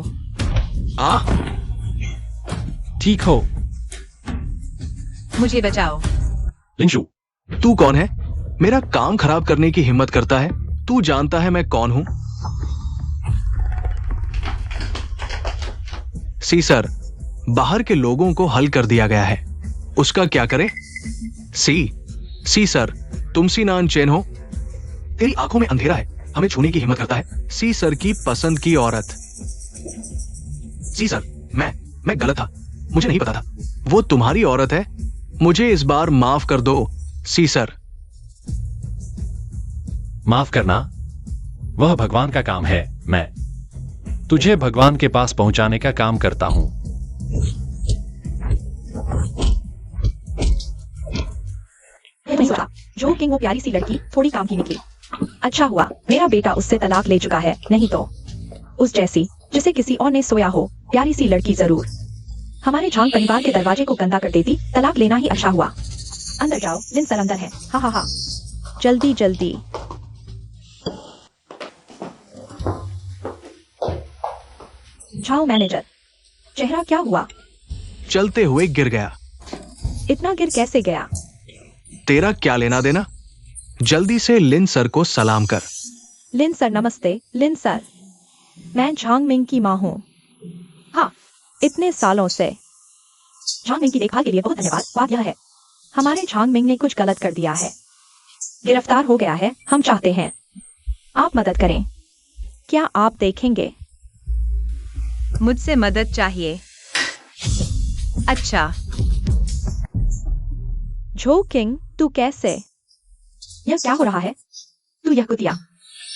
आ, ठीक हो। मुझे बचाओ। लिंशु, तू कौन है? मेरा काम खराब करने की हिम्मत करता है? तू जानता है मैं कौन हूं? सी सर, बाहर के लोगों को हल कर दिया गया है, उसका क्या करें? सी सर, तुम सी नान चैन हो? तेरी आंखों में अंधेरा है, हमें छूने की हिम्मत करता है? सी सर की पसंद की औरत। सी सर, मैं गलत था, मुझे नहीं पता था। वो तुम्हारी औरत है, मुझे इस बार माफ कर दो सी सर। माफ करना वह भगवान का काम है। मैं तुझे भगवान के पास पहुंचाने का काम करता हूं। नहीं सोचा जो किंग वो प्यारी सी लड़की थोड़ी काम की निकली। अच्छा हुआ मेरा बेटा उससे तलाक ले चुका है, नहीं तो उस जैसी जिसे किसी और ने सोया हो प्यारी सी लड़की जरूर हमारे झांग परिवार के दरवाजे को गंदा कर देती। तलाक लेना ही अच्छा हुआ। अंदर जाओ, लिन सर अंदर है। हाँ हाँ हाँ, जल्दी जल्दी। जाओ मैनेजर। चेहरा क्या हुआ? चलते हुए गिर गया। इतना गिर कैसे गया? तेरा क्या लेना देना? जल्दी से लिन सर को सलाम कर। लिन सर नमस्ते। लिन सर, मैं झांग मिंग की माँ हूँ। हाँ, इतने सालों से। झांग मिंग की देखभाल के लिए बहुत धन्यवाद। बात यह है, हमारे झांग मिंग ने कुछ गलत कर दिया है, गिरफ्तार हो गया है। हम चाहते हैं आप मदद करें। क्या आप देखेंगे? मुझसे मदद चाहिए। अच्छा। झो किंग, तू कैसे? यह क्या हो रहा है? तू यह कुतिया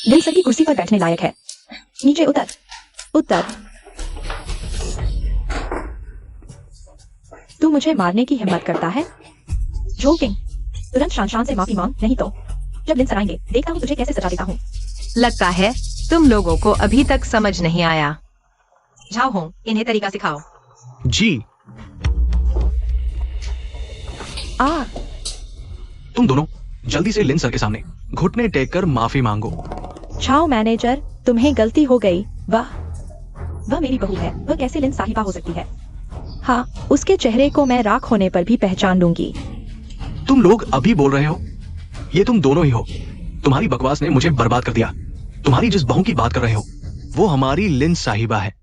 लिन सर की कुर्सी पर बैठने लायक है। नीचे उतर, उतर। तू मुझे मारने की हिम्मत करता है? झो किंग, तुरंत शान से माफी मांग, नहीं तो जब लिन सर आएंगे देखता हूँ तुझे कैसे सजा देता हूँ। लगता है तुम लोगों को अभी तक समझ नहीं आया। जाओ हो, इन्हें तरीका सिखाओ। जी। तुम दोनों जल्दी से लिन सर के सामने घुटने टेक कर माफी मांगो। छाओ मैनेजर, तुम्हें गलती हो गई। वह मेरी बहू है, वह कैसे लिन साहिबा हो सकती है? हाँ, उसके चेहरे को मैं राख होने पर भी पहचान लूंगी। तुम लोग अभी बोल रहे हो? ये तुम दोनों ही हो। तुम्हारी बकवास ने मुझे बर्बाद कर दिया। तुम्हारी जिस बहू की बात कर रहे हो वो हमारी लिन साहिबा है।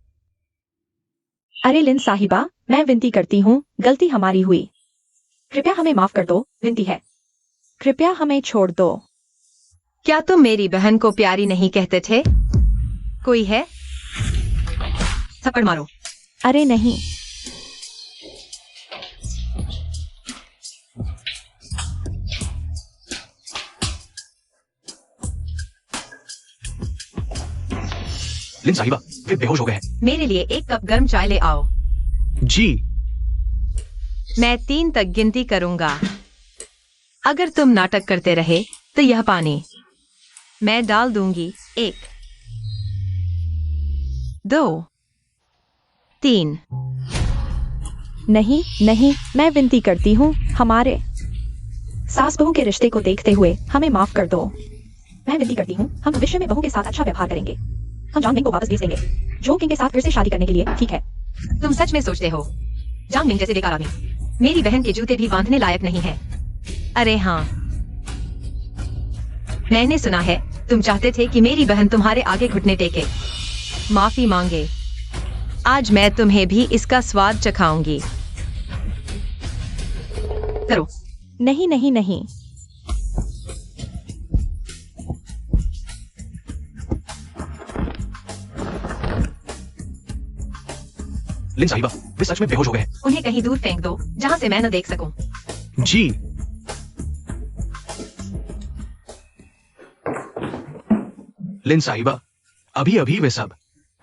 अरे लिन साहिबा, मैं विनती करती हूँ, गलती हमारी हुई, कृपया हमें माफ कर दो, विनती है, कृपया हमें छोड़ दो। क्या तुम मेरी बहन को प्यारी नहीं कहते थे? कोई है? थप्पड़ मारो। अरे नहीं। लिन साहिबा, वे बेहोश हो गए हैं। मेरे लिए एक कप गर्म चाय ले आओ। जी। मैं 3 तक गिनती करूंगा। अगर तुम नाटक करते रहे तो यह पानी मैं डाल दूंगी। 1, 2, 3। नहीं नहीं, मैं विनती करती हूँ, हमारे सास बहू के रिश्ते को देखते हुए हमें माफ कर दो। मैं विनती करती हूँ, हम भविष्य में बहू के साथ अच्छा व्यवहार करेंगे। हम जांग मिंग को वापस भेज देंगे, जो किंग के साथ फिर से शादी करने के लिए, ठीक है? तुम सच में सोचते हो जांग मिंग जैसे बेकार आदमी मेरी बहन के जूते भी बांधने लायक नहीं है? अरे हाँ, मैंने सुना है तुम चाहते थे कि मेरी बहन तुम्हारे आगे घुटने टेके माफी मांगे। आज मैं तुम्हें भी इसका स्वाद चखाऊंगी। करो। नहीं नहीं नहीं। लिन साहिबा, वे सच में बेहोश हो गए हैं। उन्हें कहीं दूर फेंक दो जहां से मैं न देख सकूं। जी। लिन साहिबा, अभी अभी वे सब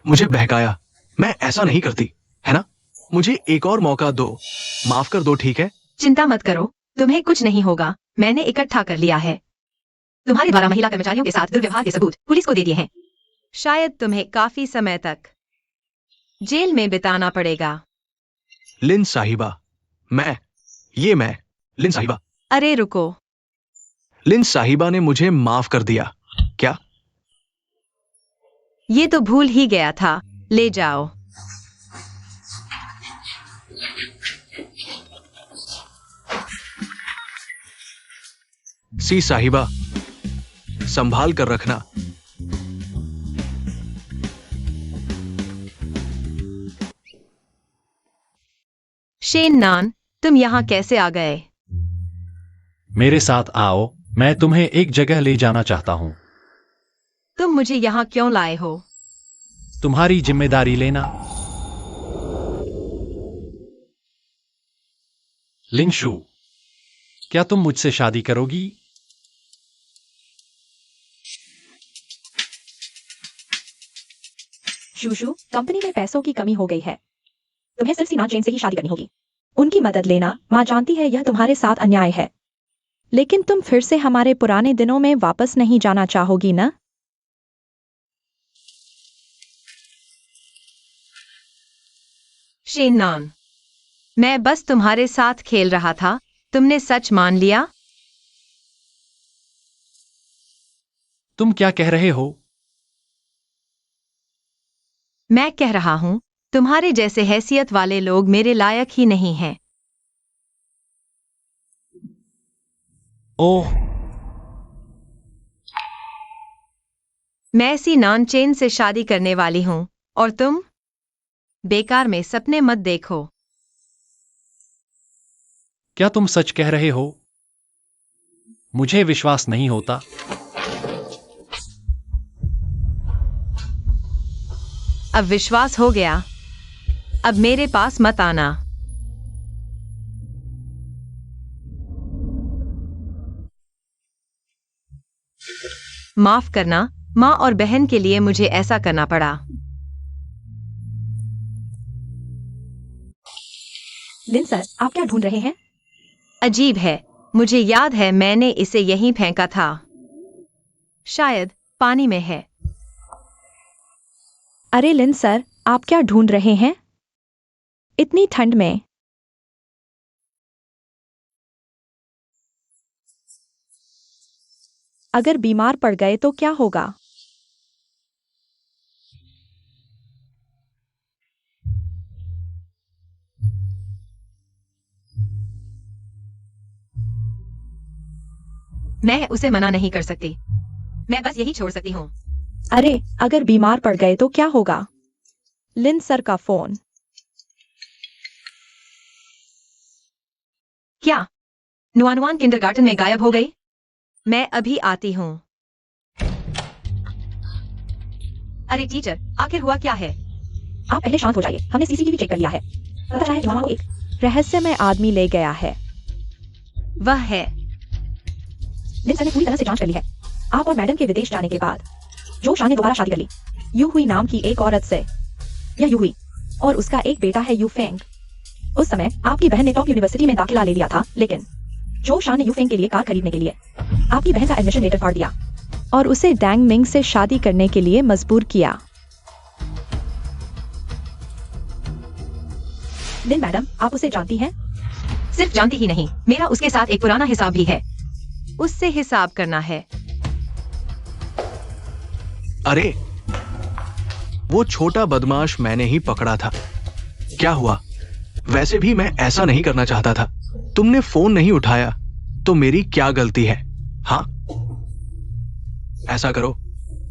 मुझे बहकाया। मैं ऐसा नहीं करती, है ना? मुझे एक और मौका दो, माफ कर दो, ठीक है? चिंता मत करो, तुम्हें कुछ नहीं होगा। मैंने इकट्ठा कर लिया है। तुम्हारे द्वारा महिला कर्मचारियों के साथ दुर्व्यवहार के सबूत पुलिस को दे दिए हैं। शायद तुम्हें काफी समय तक जेल में बिताना पड़ेगा। लिन साहिबा, मैं लिन साहिबा। अरे रुको, लिन साहिबा ने मुझे माफ कर दिया। क्या? ये तो भूल ही गया था। ले जाओ। सी साहिबा, संभाल कर रखना। शेन नान, तुम यहाँ कैसे आ गए? मेरे साथ आओ, मैं तुम्हें एक जगह ले जाना चाहता हूं। तुम मुझे यहाँ क्यों लाए हो? तुम्हारी जिम्मेदारी लेना। लिंशु, क्या तुम मुझसे शादी करोगी? शूशु, कंपनी में पैसों की कमी हो गई है। तुम्हें सिर्फ सीना चेन से ही शादी करनी होगी। उनकी मदद लेना। माँ जानती है यह तुम्हारे साथ अन्याय है, लेकिन तुम फिर से हमारे पुराने दिनों में वापस नहीं जाना चाहोगी ना? शेन नान, मैं बस तुम्हारे साथ खेल रहा था। तुमने सच मान लिया? तुम क्या कह रहे हो? मैं कह रहा हूं, तुम्हारे जैसे हैसियत वाले लोग मेरे लायक ही नहीं हैं। ओह, मैं सी नान चेन से शादी करने वाली हूं, और तुम? बेकार में सपने मत देखो। क्या तुम सच कह रहे हो? मुझे विश्वास नहीं होता। अब विश्वास हो गया। अब मेरे पास मत आना। माफ करना, माँ और बहन के लिए मुझे ऐसा करना पड़ा। लिन सर, आप क्या ढूंढ रहे हैं? अजीब है, मुझे याद है मैंने इसे यहीं फेंका था। शायद पानी में है। अरे लिन सर, आप क्या ढूंढ रहे हैं इतनी ठंड में? अगर बीमार पड़ गए तो क्या होगा? मैं उसे मना नहीं कर सकती। मैं बस यही छोड़ सकती हूँ। अरे, अगर बीमार पड़ गए तो क्या होगा? लिन सर का फोन। क्या नुआनुआन किंडरगार्टन में गायब हो गई? मैं अभी आती हूँ। अरे टीचर, आखिर हुआ क्या है? आप पहले शांत हो जाइए। हमने सीसीटीवी चेक कर लिया है। पता चला है कि मामा को एक रहस्यमय आदमी ले गया है। वह है। लिन सर ने पूरी तरह से जांच कर ली है। आप और मैडम के विदेश जाने के बाद जो शान ने दोबारा शादी कर ली यू हुई नाम की एक औरत से। यह यू हुई और उसका एक बेटा है यू फेंग। उस समय आपकी बहन ने टॉप यूनिवर्सिटी में दाखिला ले लिया था, लेकिन जो शान ने यू फेंग के लिए कार खरीदने के लिए आपकी बहन का एडमिशन लेटर फाड़ दिया और उसे डैंग मिंग से शादी करने के लिए मजबूर किया। लिन मैडम, आप उसे जानती हैं? सिर्फ जानती ही नहीं, मेरा उसके साथ एक पुराना हिसाब भी है। उससे हिसाब करना है। अरे, वो छोटा बदमाश मैंने ही पकड़ा था। क्या हुआ? वैसे भी मैं ऐसा नहीं करना चाहता था। तुमने फोन नहीं उठाया तो मेरी क्या गलती है? हाँ, ऐसा करो,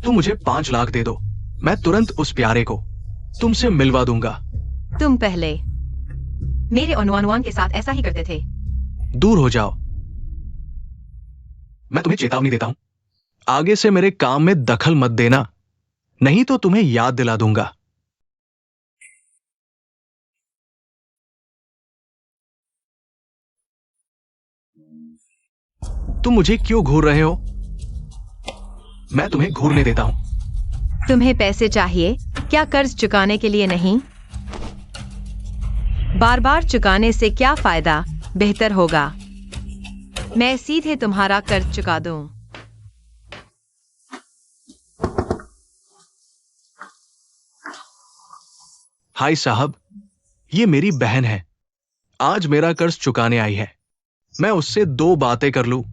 तुम मुझे 5 लाख दे दो। मैं तुरंत उस प्यारे को तुमसे मिलवा दूंगा। तुम पहले मेरे और नुआनुआन के साथ ऐसा ही करते थे। दूर हो जाओ। मैं तुम्हें चेतावनी देता हूं, आगे से मेरे काम में दखल मत देना, नहीं तो तुम्हें याद दिला दूंगा। तुम मुझे क्यों घूर रहे हो? मैं तुम्हें घूरने देता हूं। तुम्हें पैसे चाहिए क्या? कर्ज चुकाने के लिए नहीं। बार बार चुकाने से क्या फायदा? बेहतर होगा मैं सीधे तुम्हारा कर्ज चुका दूं। हाय साहब, ये मेरी बहन है, आज मेरा कर्ज चुकाने आई है। मैं उससे 2 बातें कर लूं।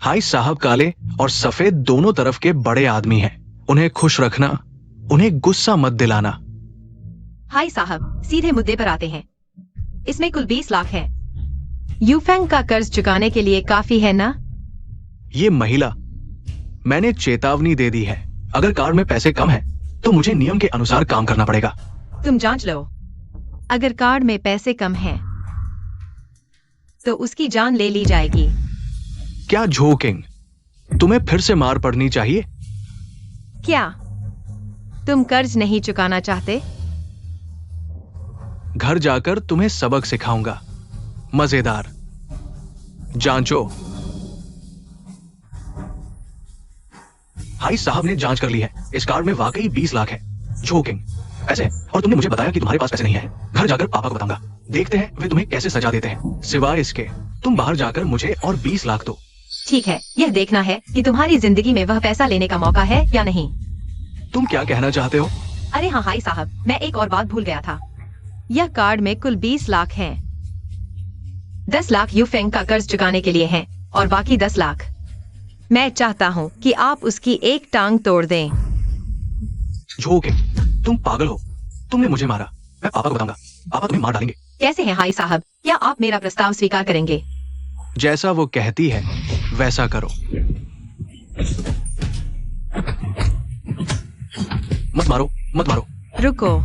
हाय साहब काले और सफेद दोनों तरफ के बड़े आदमी हैं, उन्हें खुश रखना, उन्हें गुस्सा मत दिलाना। हाय साहब, सीधे मुद्दे पर आते हैं। इसमें कुल 20 लाख है। यूफेंग का कर्ज चुकाने के लिए काफी है ना? ये महिला, मैंने चेतावनी दे दी है, अगर कार्ड में पैसे कम है तो मुझे नियम के अनुसार काम करना पड़ेगा। तुम जांच लो, अगर कार्ड में पैसे कम हैं तो उसकी जान ले ली जाएगी। क्या झोकिंग, तुम्हें फिर से मार पड़नी चाहिए? क्या तुम कर्ज नहीं चुकाना चाहते? घर जाकर तुम्हें सबक सिखाऊंगा, मजेदार। जांचो। हाई साहब ने जांच कर ली है, इस कार्ड में वाकई 20 लाख है। झोकिंग पैसे, और तुमने मुझे बताया कि तुम्हारे पास पैसे नहीं है। घर जाकर पापा को बताऊंगा, देखते हैं वे तुम्हें कैसे सजा देते हैं। सिवाय इसके तुम बाहर जाकर मुझे और 20 लाख दो। ठीक है, यह देखना है कि तुम्हारी जिंदगी में वह पैसा लेने का मौका है या नहीं। तुम क्या कहना चाहते हो? अरे हाँ हाई साहब, मैं एक और बात भूल गया था। यह कार्ड में कुल 20 लाख हैं। 10 लाख यूफेंग का कर्ज चुकाने के लिए हैं और बाकी 10 लाख मैं चाहता हूँ कि आप उसकी एक टांग तोड़ दें। झोकिंग, तुम पागल हो, तुमने मुझे मारा। मैं पापा को बताऊंगा, पापा तुम्हें मार डालेंगे। कैसे हैं हाई साहब, क्या आप मेरा प्रस्ताव स्वीकार करेंगे? जैसा वो कहती है वैसा करो। मत मारो, मत मारो। रुको,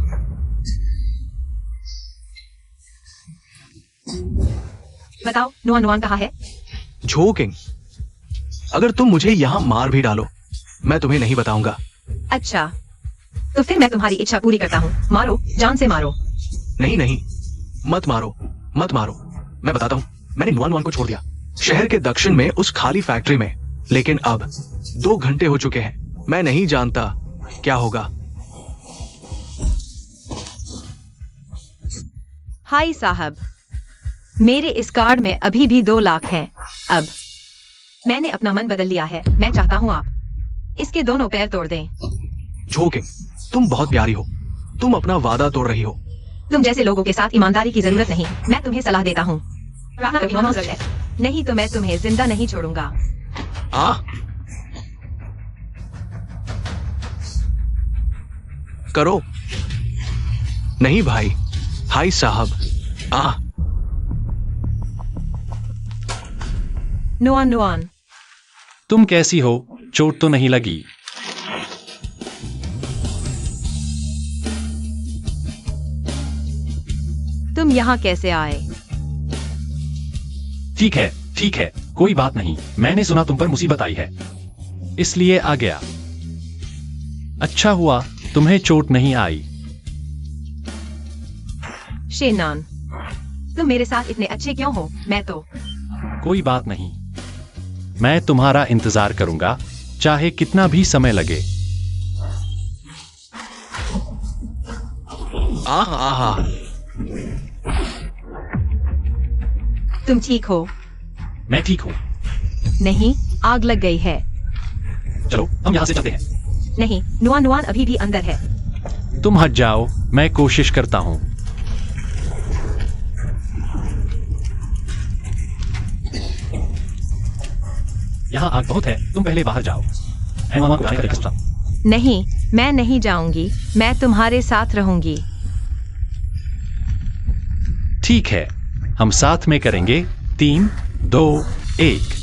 बताओ नुआन नुआन कहाँ है? झोकिंग, अगर तुम मुझे यहां मार भी डालो मैं तुम्हें नहीं बताऊंगा। अच्छा, तो फिर मैं तुम्हारी इच्छा पूरी करता हूँ। मारो, जान से मारो। नहीं नहीं, मत मारो, मत मारो। मैं बताता हूँ, मैंने नुआन नुआन को छोड़ दिया शहर के दक्षिण में उस खाली फैक्ट्री में, लेकिन अब 2 घंटे हो चुके हैं। मैं नहीं जानता क्या होगा। हाय साहब, मेरे इस कार्ड में अभी भी 2 लाख हैं। अब मैंने अपना मन बदल लिया है, मैं चाहता हूँ आप इसके दोनों पैर तोड़ दें। झोकिंग, तुम बहुत प्यारी हो, तुम अपना वादा तोड़ रही हो। तुम जैसे लोगों के साथ ईमानदारी की जरूरत नहीं। मैं तुम्हें सलाह देता हूँ, नहीं तो मैं तुम्हें जिंदा नहीं छोड़ूंगा। करो। नहीं भाई, हाय साहब। नुआन नुआन, तुम कैसी हो? चोट तो नहीं लगी? तुम यहाँ कैसे आए? ठीक है, कोई बात नहीं। मैंने सुना तुम पर मुसीबत आई है, इसलिए आ गया। अच्छा हुआ तुम्हें चोट नहीं आई। शेनान, तुम मेरे साथ इतने अच्छे क्यों हो? मैं तो कोई बात नहीं, मैं तुम्हारा इंतजार करूंगा, चाहे कितना भी समय लगे। आहा, तुम ठीक हो? मैं ठीक हूँ। नहीं, आग लग गई है। चलो हम यहाँ से चलते हैं। नहीं, नुआन नुआन अभी भी अंदर है। तुम हट जाओ, मैं कोशिश करता हूँ। यहाँ आग बहुत है, तुम पहले बाहर जाओ। मैं मामा को बुलाने का तरीका सोचता। नहीं, मैं नहीं जाऊंगी, मैं तुम्हारे साथ रहूंगी। ठीक है, हम साथ में करेंगे। 3, 2, 1।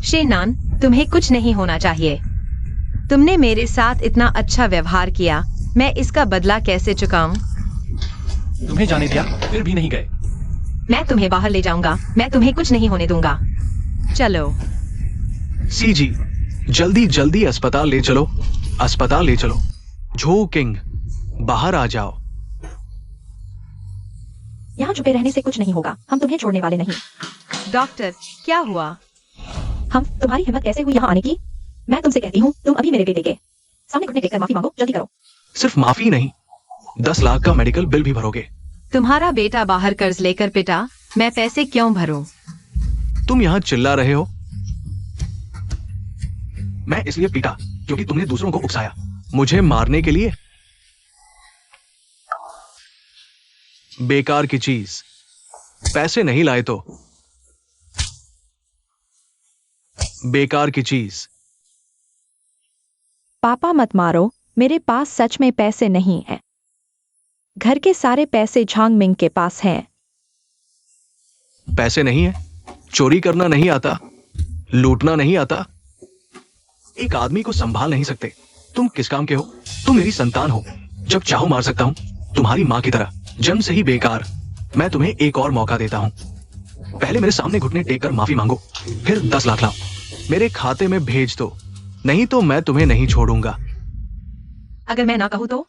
शेनान, तुम्हें कुछ नहीं होना चाहिए। तुमने मेरे साथ इतना अच्छा व्यवहार किया, मैं इसका बदला कैसे चुकाऊं? तुम्हें जाने दिया, फिर भी नहीं गए। मैं तुम्हें बाहर ले जाऊंगा, मैं तुम्हें कुछ नहीं होने दूंगा। चलो। सी जी, जल्दी जल्दी अस्पताल ले चलो, अस्पताल ले चलो। झो किंग, बाहर आ जाओ। यहाँ छुपे रहने से कुछ नहीं होगा, हम तुम्हें छोड़ने वाले नहीं। डॉक्टर, क्या हुआ? हम तुम्हारी हिम्मत कैसे हुई यहाँ आने की? मैं तुमसे कहती हूँ, तुम अभी मेरे बेटे के सामने घुटने टेककर माफी मांगो, जल्दी करो। सिर्फ माफी नहीं, 10 लाख का मेडिकल बिल भी भरोगे। तुम्हारा बेटा बाहर कर्ज लेकर पिटा, मैं पैसे क्यों भरूं? तुम यहाँ चिल्ला रहे हो। मैं इसलिए पीटा क्योंकि तुमने दूसरों को उकसाया, मुझे मारने के लिए। बेकार की चीज, पैसे नहीं लाए तो बेकार की चीज। पापा मत मारो, मेरे पास सच में पैसे नहीं हैं। घर के सारे पैसे झांग मिंग के पास हैं। पैसे नहीं है? चोरी करना नहीं आता? लूटना नहीं आता? एक आदमी को संभाल नहीं सकते? तुम किस काम के हो? तुम मेरी संतान हो, जब चाहो मार सकता हूं, तुम्हारी मां की तरह। जन्म से ही बेकार। मैं तुम्हें एक और मौका देता हूं। पहले मेरे सामने घुटने टेक कर माफी मांगो, फिर 10 लाख लाओ, मेरे खाते में भेज दो, नहीं तो मैं तुम्हें नहीं छोड़ूंगा। अगर मैं ना कहूँ तो?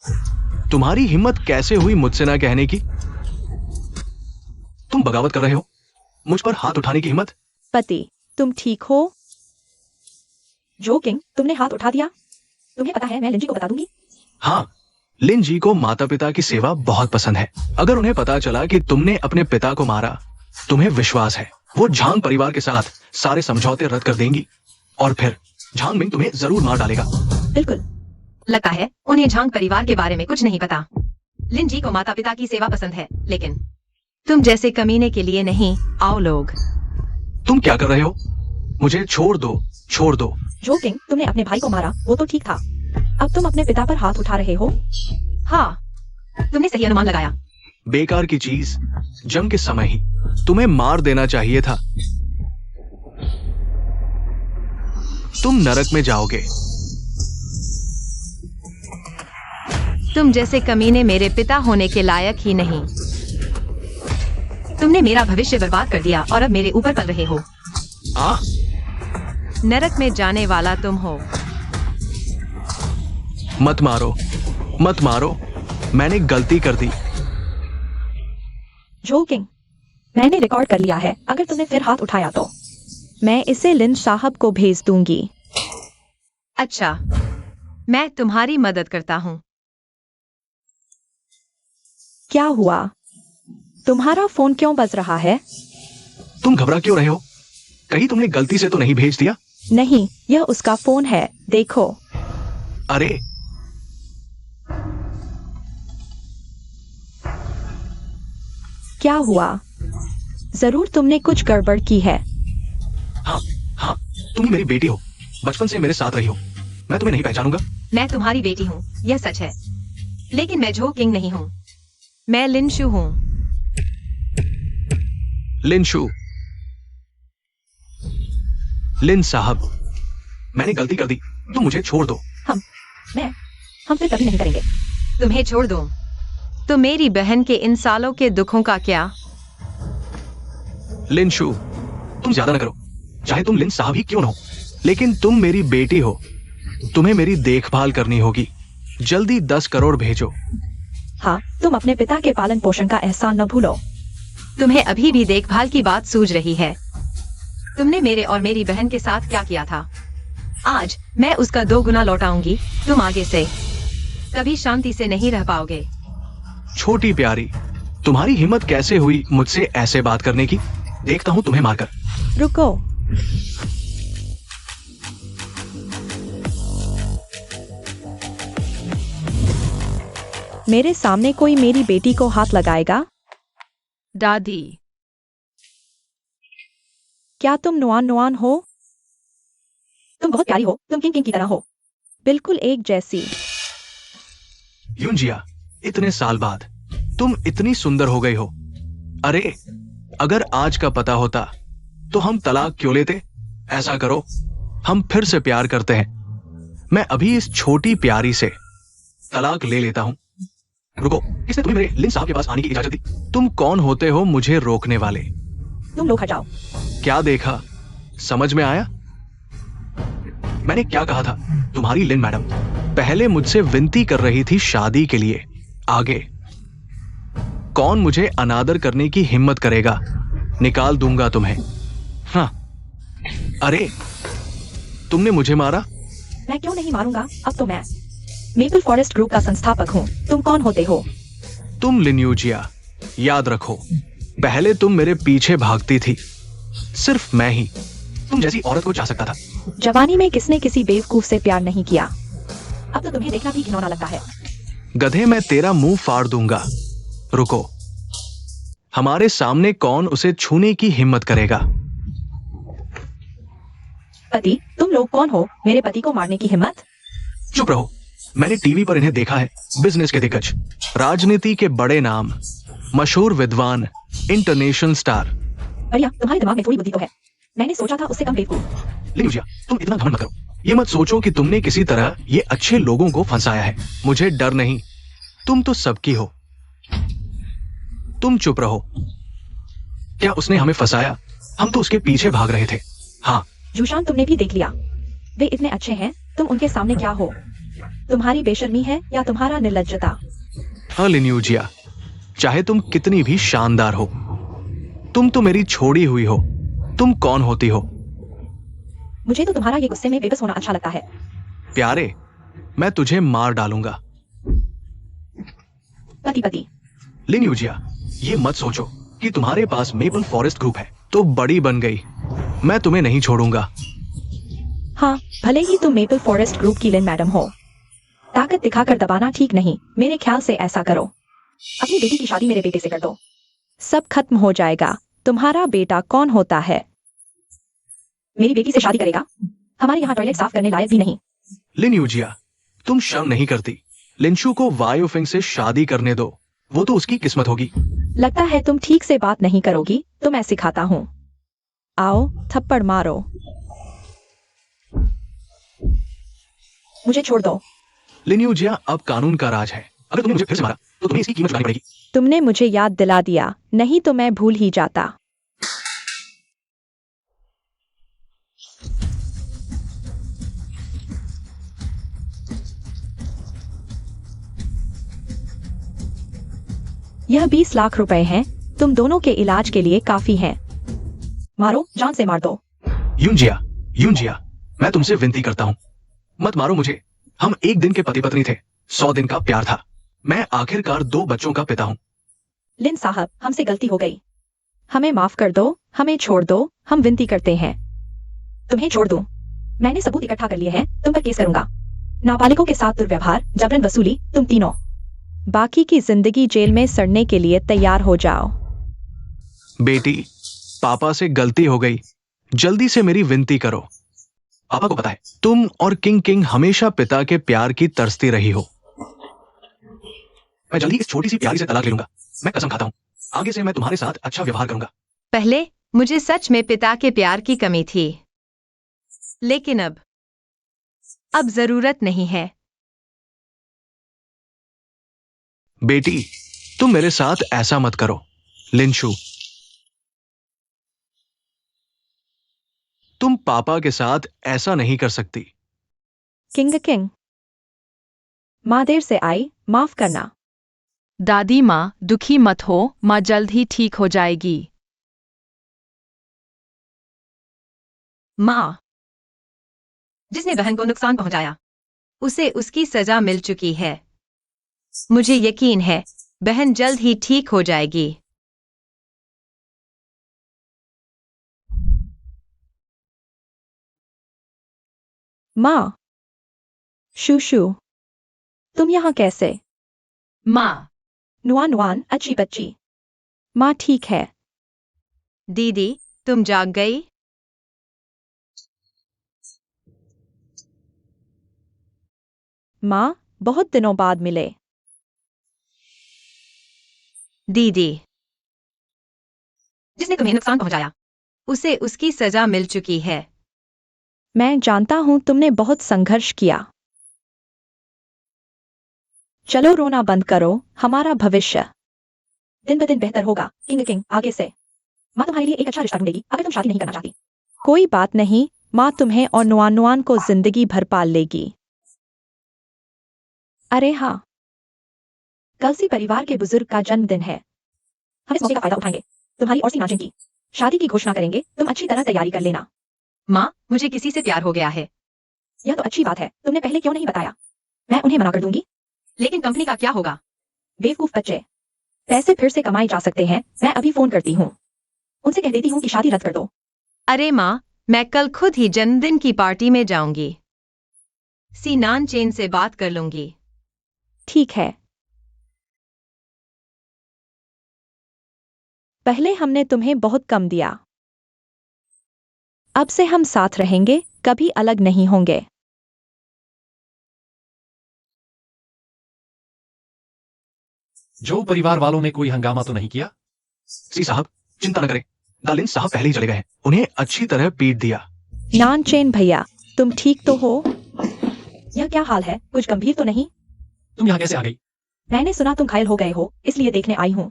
तुम्हारी हिम्मत कैसे हुई मुझसे ना कहने की? तुम बगावत कर रहे हो, मुझ पर हाथ उठाने की हिम्मत? पति, तुम ठीक हो? जो किंग, तुमने हाथ उठा दिया। तुम्हें पता है मैं लिंजी को बता दूंगी। हाँ, लिन जी को माता पिता की सेवा बहुत पसंद है। अगर उन्हें पता चला कि तुमने अपने पिता को मारा, तुम्हें विश्वास है वो झांग परिवार के साथ सारे समझौते रद्द कर देंगी और फिर झांग मिंग तुम्हें जरूर मार डालेगा। बिल्कुल। लगता है उन्हें झांग परिवार के बारे में कुछ नहीं पता। लिन जी को माता पिता की सेवा पसंद है, लेकिन तुम जैसे कमीने के लिए नहीं। आओ लोग। तुम क्या कर रहे हो? मुझे छोड़ दो, छोड़ दो। जो किंग, तुमने अपने भाई को मारा, वो तो ठीक था। अब तुम अपने पिता पर हाथ उठा रहे हो। हाँ, तुमने सही अनुमान लगाया। बेकार की चीज, जंग के समय ही तुम्हें मार देना चाहिए था। तुम नरक में जाओगे। तुम जैसे कमीने मेरे पिता होने के लायक ही नहीं। तुमने मेरा भविष्य बर्बाद कर दिया और अब मेरे ऊपर पल रहे हो। नरक में जाने वाला तुम हो। मत मारो, मत मारो, मैंने गलती कर दी। जो किंग, मैंने रिकॉर्ड कर लिया है। अगर तुमने फिर हाथ उठाया तो मैं इसे लिन साहब को भेज दूंगी। अच्छा, मैं तुम्हारी मदद करता हूँ। क्या हुआ? तुम्हारा फोन क्यों बज रहा है? तुम घबरा क्यों रहे हो? कहीं तुमने गलती से तो नहीं भेज दिया? नहीं, यह उसका फोन है, देखो। अरे, क्या हुआ? जरूर तुमने कुछ गड़बड़ की है। हाँ हाँ, तुम ही मेरी बेटी हो, बचपन से मेरे साथ रही हो। मैं तुम्हें नहीं पहचानूंगा। मैं तुम्हारी बेटी हूँ, यह सच है, लेकिन मैं झो किंग नहीं हूँ। मैं लिन शू हूँ। लिन शू, लिन साहब, मैंने गलती कर दी, तुम मुझे छोड़ दो। हम फिर कभी नहीं करेंगे। तुम्हें छोड़ दूं तो मेरी बहन के इन सालों के दुखों का क्या? लिन शू, तुम ज्यादा न करो, चाहे तुम लिन साहब ही क्यों न हो, लेकिन तुम मेरी बेटी हो, तुम्हें मेरी देखभाल करनी होगी। जल्दी 10 करोड़ भेजो। हाँ, तुम अपने पिता के पालन पोषण का एहसान न भूलो। तुम्हें अभी भी देखभाल की बात सूझ रही है? तुमने मेरे और मेरी बहन के साथ क्या किया था? आज मैं उसका 2 गुना लौटाऊंगी। तुम आगे से कभी शांति से नहीं रह पाओगे। छोटी प्यारी, तुम्हारी हिम्मत कैसे हुई मुझसे ऐसे बात करने की? देखता हूं तुम्हें मारकर। रुको। मेरे सामने कोई मेरी बेटी को हाथ लगाएगा? दादी, क्या तुम नुआन हो? तुम बहुत प्यारी हो, तुम किंग की तरह हो, बिल्कुल एक जैसी। यूंजिया, इतने साल बाद तुम इतनी सुंदर हो गई हो। अरे, अगर आज का पता होता तो हम तलाक क्यों लेते? ऐसा करो, हम फिर से प्यार करते हैं। मैं अभी इस छोटी प्यारी से तलाक ले लेता हूं। रुको, किसने तुम्हें मेरे लिन साहब के पास आने की इजाजत दी? तुम कौन होते हो मुझे रोकने वाले? तुम लोग हट जाओ। क्या देखा? समझ में आया? मैंने क्या कहा था? तुम्हारी लिन मैडम पहले मुझसे विनती कर रही थी शादी के लिए। आगे कौन मुझे अनादर करने की हिम्मत करेगा? निकाल दूंगा तुम्हें। हाँ, अरे तुमने मुझे मारा? मैं क्यों नहीं मारूंगा? अब तो मैं मेपल फॉरेस्ट ग्रुप का संस्थापक हूँ। तुम कौन होते हो? तुम लिन्यूजिया, याद रखो, पहले तुम मेरे पीछे भागती थी। सिर्फ मैं ही तुम जैसी औरत को चाह सकता था। जवानी में किसने किसी बेवकूफ से प्यार नहीं किया? अब तो तुम्हें देखना भी घिनौना लगता है। गधे, मैं तेरा मुंह फाड़ दूंगा। रुको, हमारे सामने कौन उसे छूने की हिम्मत करेगा? पति, तुम लोग कौन हो? मेरे पति को मारने की हिम्मत? चुप रहो, मैंने टीवी पर इन्हें देखा है। बिजनेस के दिग्गज, राजनीति के बड़े नाम, मशहूर विद्वान, इंटरनेशनल स्टार। भैया, तुम्हारे दिमाग में थोड़ी बुद्धि तो है। मैंने सोचा था उससे कम बेवकूफ। लिन्यूजिया, तुम इतना घमंड मत करो। ये मत सोचो कि तुमने किसी तरह ये अच्छे लोगों को फंसाया है। मुझे डर नहीं, तुम तो सबकी हो। तुम चुप रहो। क्या उसने हमें फंसाया? हम तो उसके पीछे भाग रहे थे। हाँ, जूशान, तुमने भी देख लिया। वे इतने अच्छे हैं, तुम उनके सामने क्या हो? तुम्हारी बेशर्मी है या तुम्हारा निर्लज्जता? हाँ लिन्यूजिया, चाहे तुम कितनी भी शानदार हो, तुम तो मेरी छोड़ी हुई हो। तुम कौन होती हो? मुझे तो तुम्हारा ये गुस्से में बेबस होना अच्छा लगता है। प्यारे, मैं तुझे मार डालूंगा। पति पति, लिन्यूजिया, ये मत सोचो कि तुम्हारे पास मेपल फॉरेस्ट ग्रुप है तो बड़ी बन गई। मैं तुम्हें नहीं छोड़ूंगा। हाँ, भले ही तुम मेपल फॉरेस्ट ग्रुप की लिन मैडम हो, ताकत दिखाकर दबाना ठीक नहीं। मेरे ख्याल से ऐसा करो, अपनी बेटी की शादी मेरे बेटे से कर दो। सब खत्म हो जाएगा। तुम्हारा बेटा कौन होता है? मेरी बेटी से शादी करेगा? हमारे यहाँ टॉयलेट साफ करने लायक भी नहीं। लिन्यूजिया, तुम शर्म नहीं करती? लिंशु को वायोफिंग से शादी करने दो, वो तो उसकी किस्मत होगी। लगता है तुम ठीक से बात नहीं करोगी, तो मैं सिखाता हूँ। आओ, थप्पड़ मारो। मुझे छोड़ दो। लिन्यूजिया, अब कानून का राज है। अगर तुमने मुझे फिर से मारा तो तुम्हें इसकी कीमत चुकानी पड़ेगी। तुमने मुझे याद दिला दिया, नहीं तो मैं भूल ही जाता। यह 20 लाख रुपए हैं, तुम दोनों के इलाज के लिए काफी हैं। मारो, जान से मार दो। यूंजिया, यूंजिया, मैं तुमसे विनती करता हूँ, मत मारो मुझे। हम एक दिन के पति पत्नी थे, 100 दिन का प्यार था। मैं आखिरकार 2 बच्चों का पिता हूँ। लिन साहब, हमसे गलती हो गई, हमें माफ कर दो, हमें छोड़ दो, हम विनती करते हैं। तुम्हें छोड़ दूं? मैंने सबूत इकट्ठा कर लिए हैं, तुम पर केस करूंगा। नाबालिगों के साथ दुर्व्यवहार, जबरन वसूली, तुम तीनों बाकी की जिंदगी जेल में सड़ने के लिए तैयार हो जाओ। बेटी, पापा से गलती हो गई, जल्दी से मेरी विनती करो। पापा को पता है तुम और किंग किंग हमेशा पिता के प्यार की तरसती रही हो। मैं जल्दी इस छोटी सी प्यारी से तलाक ले लूंगा। मैं कसम खाता हूँ, आगे से मैं तुम्हारे साथ अच्छा व्यवहार करूंगा। पहले मुझे सच में पिता के प्यार की कमी थी, लेकिन अब जरूरत नहीं है। बेटी, तुम मेरे साथ ऐसा मत करो। लिंशु, तुम पापा के साथ ऐसा नहीं कर सकती। किंग किंग, माँ देर से आई, माफ करना। दादी माँ, दुखी मत हो, माँ जल्द ही ठीक हो जाएगी। माँ, जिसने बहन को नुकसान पहुंचाया, उसे उसकी सजा मिल चुकी है। मुझे यकीन है बहन जल्द ही ठीक हो जाएगी। माँ, शूशू, तुम यहाँ कैसे? माँ, नुआन नुआन, अच्छी बच्ची। माँ ठीक है। दीदी, तुम जाग गई? माँ, बहुत दिनों बाद मिले। दीदी, जिसने तुम्हें नुकसान पहुंचाया, उसे उसकी सजा मिल चुकी है। मैं जानता हूँ तुमने बहुत संघर्ष किया। चलो रोना बंद करो, हमारा भविष्य दिन ब दिन बेहतर होगा। किंग आगे से माँ तुम्हारे लिए एक अच्छा रिश्ता ढूंढेगी अगर तुम शादी नहीं करना चाहती। कोई बात नहीं, माँ तुम्हें और नुआन को जिंदगी भर पाल लेगी। अरे हाँ, कल सी परिवार के बुजुर्ग का जन्मदिन है। हम इस मौके का फायदा उठाएंगे। तुम्हारी और सी नाजिन की शादी की घोषणा करेंगे। तुम अच्छी तरह तैयारी कर लेना। माँ, मुझे किसी से प्यार हो गया है। यह तो अच्छी बात है, तुमने पहले क्यों नहीं बताया? मैं उन्हें मना कर दूंगी। लेकिन कंपनी का क्या होगा? बेवकूफ बच्चे, पैसे फिर से कमाए जा सकते हैं। मैं अभी फोन करती हूँ, उनसे कह देती हूँ कि शादी रद्द कर दो। अरे माँ, मैं कल खुद ही जन्मदिन की पार्टी में जाऊंगी। सीनान चेन से बात कर लूंगी। ठीक है, पहले हमने तुम्हें बहुत कम दिया, अब से हम साथ रहेंगे, कभी अलग नहीं होंगे। जो परिवार वालों ने कोई हंगामा तो नहीं किया? सी साहब, चिंता न करें, दालिन साहब पहले ही चले गए हैं। उन्हें अच्छी तरह पीट दिया। नान चेन भैया, तुम ठीक तो हो? यह क्या हाल है, कुछ गंभीर तो नहीं? तुम यहाँ कैसे आ गई? मैंने सुना तुम घायल हो गए हो, इसलिए देखने आई हूँ।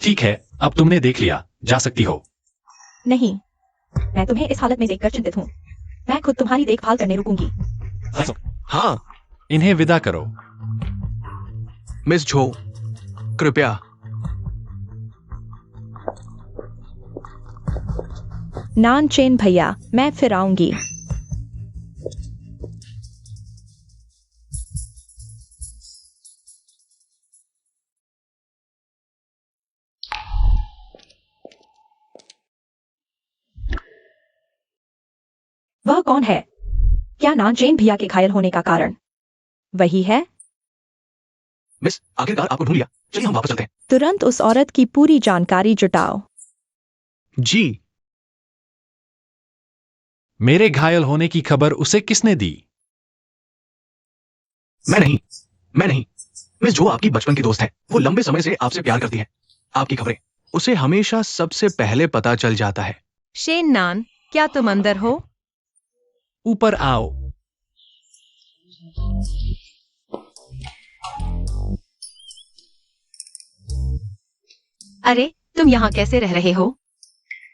ठीक है, अब तुमने देख लिया, जा सकती हो। नहीं, मैं तुम्हें इस हालत में देखकर चिंतित हूँ। मैं खुद तुम्हारी देखभाल करने रुकूंगी। हाँ, इन्हें विदा करो। मिस झो, कृपया। नान चेन भैया, मैं फिर आऊंगी। वह कौन है? क्या नान चेन भैया के घायल होने का कारण वही है? मिस, आखिरकार आपको ढूंढ लिया। चलिए हम वापस चलते हैं। तुरंत उस औरत की पूरी जानकारी जुटाओ। जी। मेरे घायल होने की खबर उसे किसने दी? मैं नहीं। मिस जो आपकी बचपन की दोस्त है, वो लंबे समय से आपसे प्यार करती है। आपकी खबरें उसे हमेशा सबसे पहले पता चल जाता है। शेन नान, क्या तुम अंदर हो? ऊपर आओ। अरे, तुम यहाँ कैसे रह रहे हो?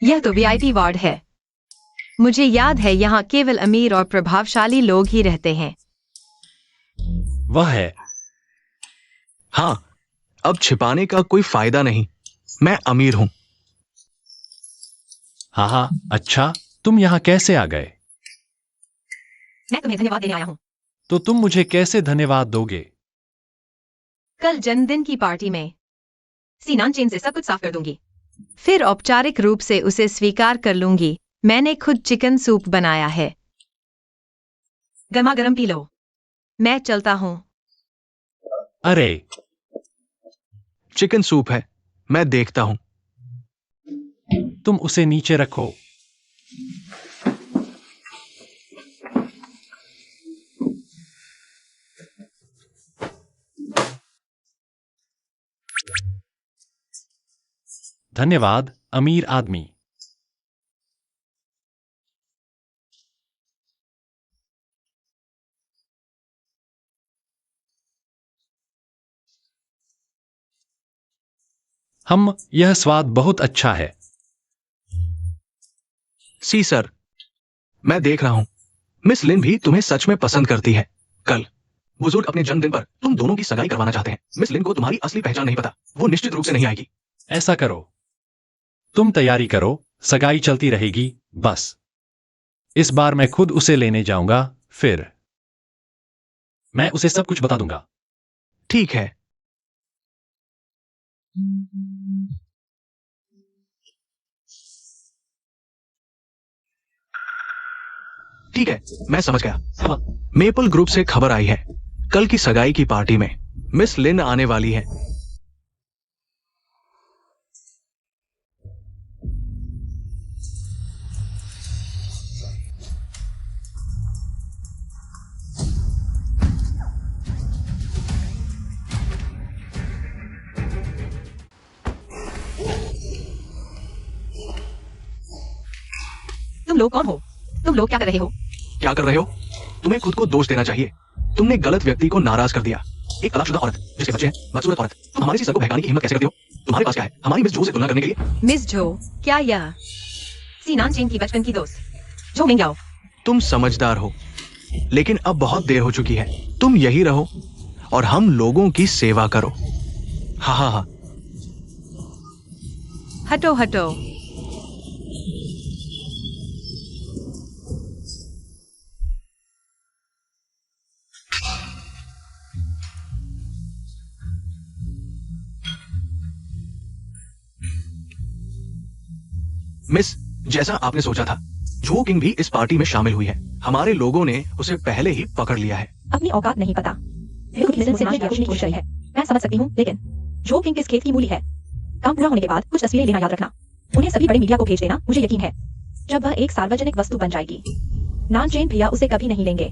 यह तो वीआईपी वार्ड है। मुझे याद है यहाँ केवल अमीर और प्रभावशाली लोग ही रहते हैं। वह है। हाँ, अब छिपाने का कोई फायदा नहीं। मैं अमीर हूं। हाँ, अच्छा, तुम यहाँ कैसे आ गए? मैं तुम्हें धन्यवाद देने आया हूँ। तो तुम मुझे कैसे धन्यवाद दोगे? कल जन्मदिन की पार्टी में सीनान चेन से सब कुछ साफ कर दूंगी। फिर औपचारिक रूप से उसे स्वीकार कर लूंगी। मैंने खुद चिकन सूप बनाया है। गर्मा गर्म पी लो। मैं चलता हूँ। अरे, चिकन सूप है, मैं देखता हूं। तुम उसे नीचे रखो। धन्यवाद, अमीर आदमी। यह स्वाद बहुत अच्छा है। सी सर, मैं देख रहा हूं। मिस लिन भी तुम्हें सच में पसंद करती है। कल बुजुर्ग अपने जन्मदिन पर तुम दोनों की सगाई करवाना चाहते हैं। मिस लिन को तुम्हारी असली पहचान नहीं पता। वो निश्चित रूप से नहीं आएगी। ऐसा करो, तुम तैयारी करो, सगाई चलती रहेगी। बस इस बार मैं खुद उसे लेने जाऊंगा, फिर मैं उसे सब कुछ बता दूंगा। ठीक है। ठीक है, मैं समझ गया। मेपल ग्रुप से खबर आई है, कल की सगाई की पार्टी में मिस लिन आने वाली है। तुम लोग कौन हो? तुम लोग क्या कर रहे हो? क्या कर रहे हो? तुम्हें खुद को दोष देना चाहिए। तुमने गलत व्यक्ति को नाराज कर दिया। एक तलाकशुदा औरत जिसके बच्चे हैं, बदसूरत औरत, तुम हमारे सी सर को बहकाने की हिम्मत कैसे करती हो? तुम्हारे पास क्या है हमारी मिस जो से तुलना करने के लिए? मिस जो, क्या यह सीनान चेन की बचपन की दोस्त जो मिंग्याओ? तुम समझदार हो, लेकिन अब बहुत देर हो चुकी है। तुम यही रहो और हम लोगों की सेवा करो। हाँ हाँ हाँ। हटो हटो। मिस, जैसा आपने सोचा था, जो किंग भी इस पार्टी में शामिल हुई है। हमारे लोगों ने उसे पहले ही पकड़ लिया है। अपनी औकात नहीं पता। मैं समझ सकती हूँ, लेकिन जो किंग किस खेत की मूली है। काम पूरा होने के बाद कुछ तस्वीरें लेना याद रखना, उन्हें सभी बड़े मीडिया को भेज देना। मुझे यकीन है जब वह एक सार्वजनिक वस्तु बन जाएगी, नानचेन भैया उसे कभी नहीं लेंगे।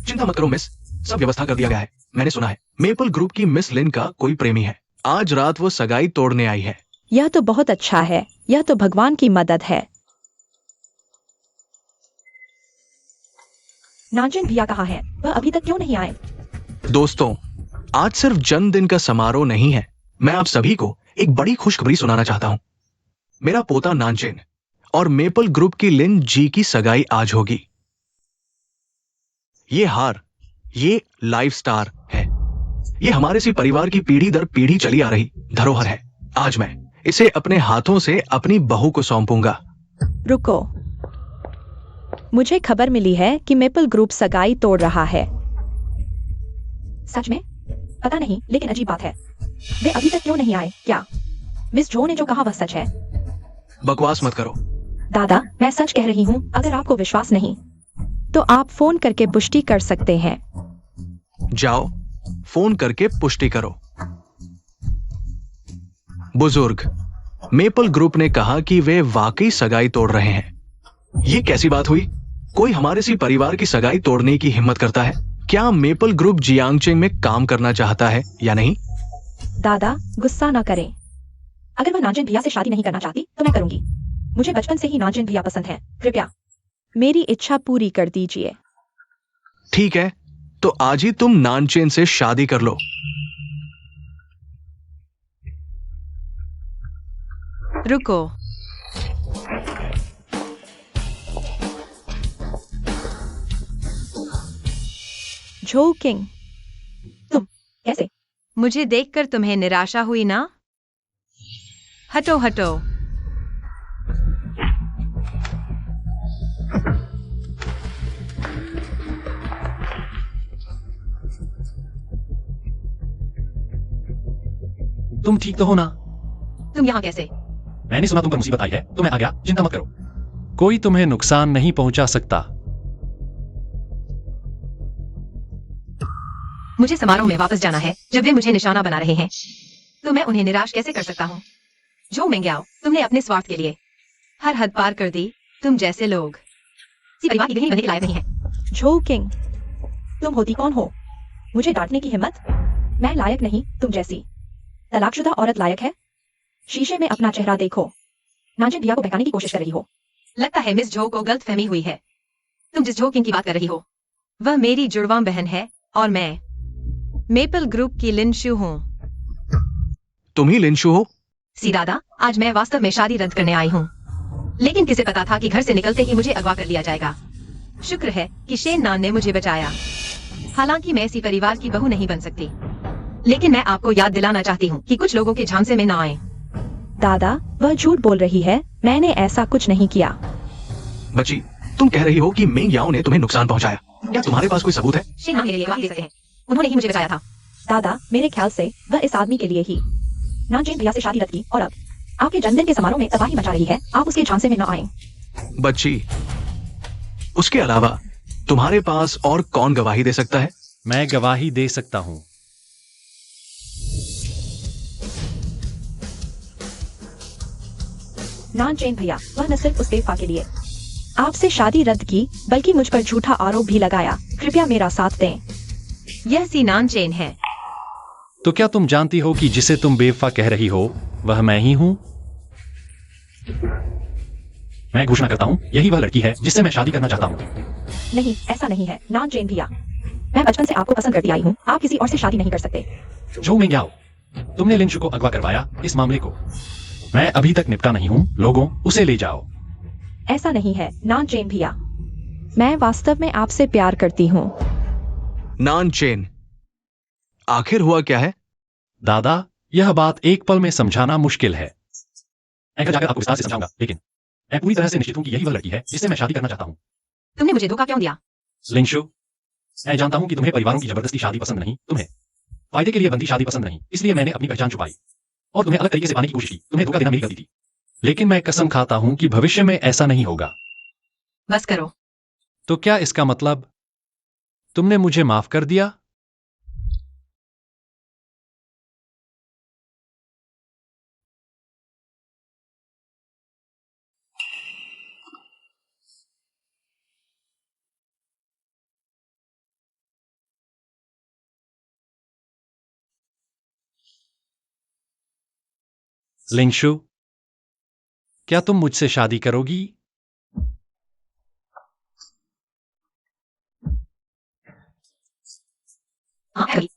चिंता मत करो मिस, सब व्यवस्था कर दिया गया है। मैंने सुना है मेपल ग्रुप की मिस लिन का कोई प्रेमी है। आज रात वो सगाई तोड़ने आई है। यह तो बहुत अच्छा है, यह तो भगवान की मदद है। नानचेन भैया कहाँ है? वह अभी तक क्यों नहीं आए? दोस्तों, आज सिर्फ जन्मदिन का समारोह नहीं है। मैं आप सभी को एक बड़ी खुशखबरी सुनाना चाहता हूं। मेरा पोता नानचेन और मेपल ग्रुप की लिन जी की सगाई आज होगी। ये हार, ये लाइफ स्टार है। ये हमारे सी परिवार की पीढ़ी दर पीढ़ी चली आ रही धरोहर है। आज मैं इसे अपने हाथों से अपनी बहू को सौंपूंगा। रुको, मुझे खबर मिली है कि मेपल ग्रुप सगाई तोड़ रहा है। सच में? पता नहीं, लेकिन अजीब बात है, वे अभी तक क्यों नहीं आए? क्या मिस जो ने जो कहा वह सच है? बकवास मत करो। दादा, मैं सच कह रही हूँ। अगर आपको विश्वास नहीं तो आप फोन करके पुष्टि कर सकते हैं। जाओ, फोन करके पुष्टि करो। बुजुर्ग, मेपल ग्रुप ने कहा कि वे वाकई सगाई तोड़ रहे हैं। ये कैसी बात हुई? कोई हमारे सी परिवार की सगाई तोड़ने की हिम्मत करता है? क्या मेपल ग्रुप जियांगचेंग में काम करना चाहता है या नहीं? दादा, गुस्सा ना करें। अगर वह नानचेन भैया से शादी नहीं करना चाहती तो मैं करूंगी। मुझे बचपन से ही नानचेन भैया पसंद है। कृपया मेरी इच्छा पूरी कर दीजिए। ठीक है, तो आज ही तुम नानचेन से शादी कर लो। रुको, झो किंग, तुम कैसे? मुझे देखकर तुम्हें निराशा हुई ना? हटो हटो। तुम ठीक तो हो ना? तुम यहाँ कैसे? मैंने सुना तुम पर मुसीबत आई है तो मैं आ गया। चिंता मत करो, कोई तुम्हें नुकसान नहीं पहुंचा सकता। मुझे समारोह में वापस जाना है। जब वे मुझे निशाना बना रहे हैं तो मैं उन्हें निराश कैसे कर सकता हूँ? जो मिंग्याओ, तुमने अपने स्वार्थ के लिए हर हद पार कर दी। तुम जैसे लोग किसी परिवार की गृहिणी बनने के लायक नहीं है। झो किंग, तुम होती कौन हो मुझे डांटने की हिम्मत? मैं लायक नहीं, तुम जैसी तलाकशुदा औरत लायक है। शीशे में अपना चेहरा देखो। नानचेन भैया को बहकाने की कोशिश कर रही हो। लगता है मिस झो को गलतफहमी हुई है। तुम जिस झो किंग की बात कर रही हो वह मेरी जुड़वा बहन है और मैं मेपल ग्रुप की लिन शू हूँ। तुम ही लिन शू हो? सी दादा, आज मैं वास्तव में शादी रद्द करने आई हूँ, लेकिन किसे पता था कि घर से निकलते ही मुझे अगवा कर लिया जाएगा। शुक्र है कि शेन नान ने मुझे बचाया। हालांकि मैं इसी परिवार की बहू नहीं बन सकती, लेकिन मैं आपको याद दिलाना चाहती हूँ कि कुछ लोगों के झांसे में ना आए। दादा, वह झूठ बोल रही है। मैंने ऐसा कुछ नहीं किया। बच्ची, तुम कह रही हो कि मेंग याओ ने तुम्हें नुकसान पहुंचाया। क्या तुम्हारे पास कोई सबूत है? शेन नान मेरे लिए गवाही दे सकते हैं। उन्होंने ही मुझे बचाया था। दादा, मेरे ख्याल से वह इस आदमी के लिए ही नानचेन भैया से शादी रद्द की और अब आपके जन्मदिन के समारोह में तबाही मचा रही है। आप उसके झांसे में न आए। बच्ची, उसके अलावा तुम्हारे पास और कौन गवाही दे सकता है? मैं गवाही दे सकता हूं। नानचेन भैया, वह न सिर्फ उस बेवफा के लिए आपसे शादी रद्द की, बल्कि मुझ पर झूठा आरोप भी लगाया। कृपया मेरा साथ दें। यह सी नानचेन है। तो क्या तुम जानती हो कि जिसे तुम बेवफा कह रही हो वह मैं ही हूं? मैं घोषणा करता हूं, यही वह लड़की है जिससे मैं शादी करना चाहता हूं। नहीं, ऐसा नहीं है नानचेन भैया। मैं बचपन से आपको पसंद करती आई हूँ, आप किसी और से शादी नहीं कर सकते। जो मैं क्या हूं? तुमने लिंशु को अगवा करवाया, इस मामले को मैं अभी तक निपटा नहीं हूं। लोगों, उसे ले जाओ। ऐसा नहीं है नान चेन भैया, मैं वास्तव में आपसे प्यार करती हूँ। नान चेन, आखिर हुआ क्या है? दादा, यह बात एक पल में समझाना मुश्किल है। मैं घर जाकर आपको विस्तार से समझाऊंगा, लेकिन मैं पूरी तरह से निश्चित हूं कि यही वह लड़की है जिससे मैं शादी करना चाहता हूं। तुमने मुझे धोखा क्यों दिया? लिंशु, मैं जानता हूं कि तुम्हें परिवारों की जबरदस्ती शादी पसंद नहीं, तुम्हें फायदे के लिए बंदी शादी पसंद नहीं, इसलिए मैंने अपनी पहचान छुपाई और तुम्हें अलग तरीके से पाने की कोशिश की। तुम्हें धोखा देना मेरी गलती थी, लेकिन मैं कसम खाता हूं कि भविष्य में ऐसा नहीं होगा। बस करो। तो क्या इसका मतलब तुमने मुझे माफ कर दिया? लिंशु, क्या तुम मुझसे शादी करोगी? हाँ, कभी।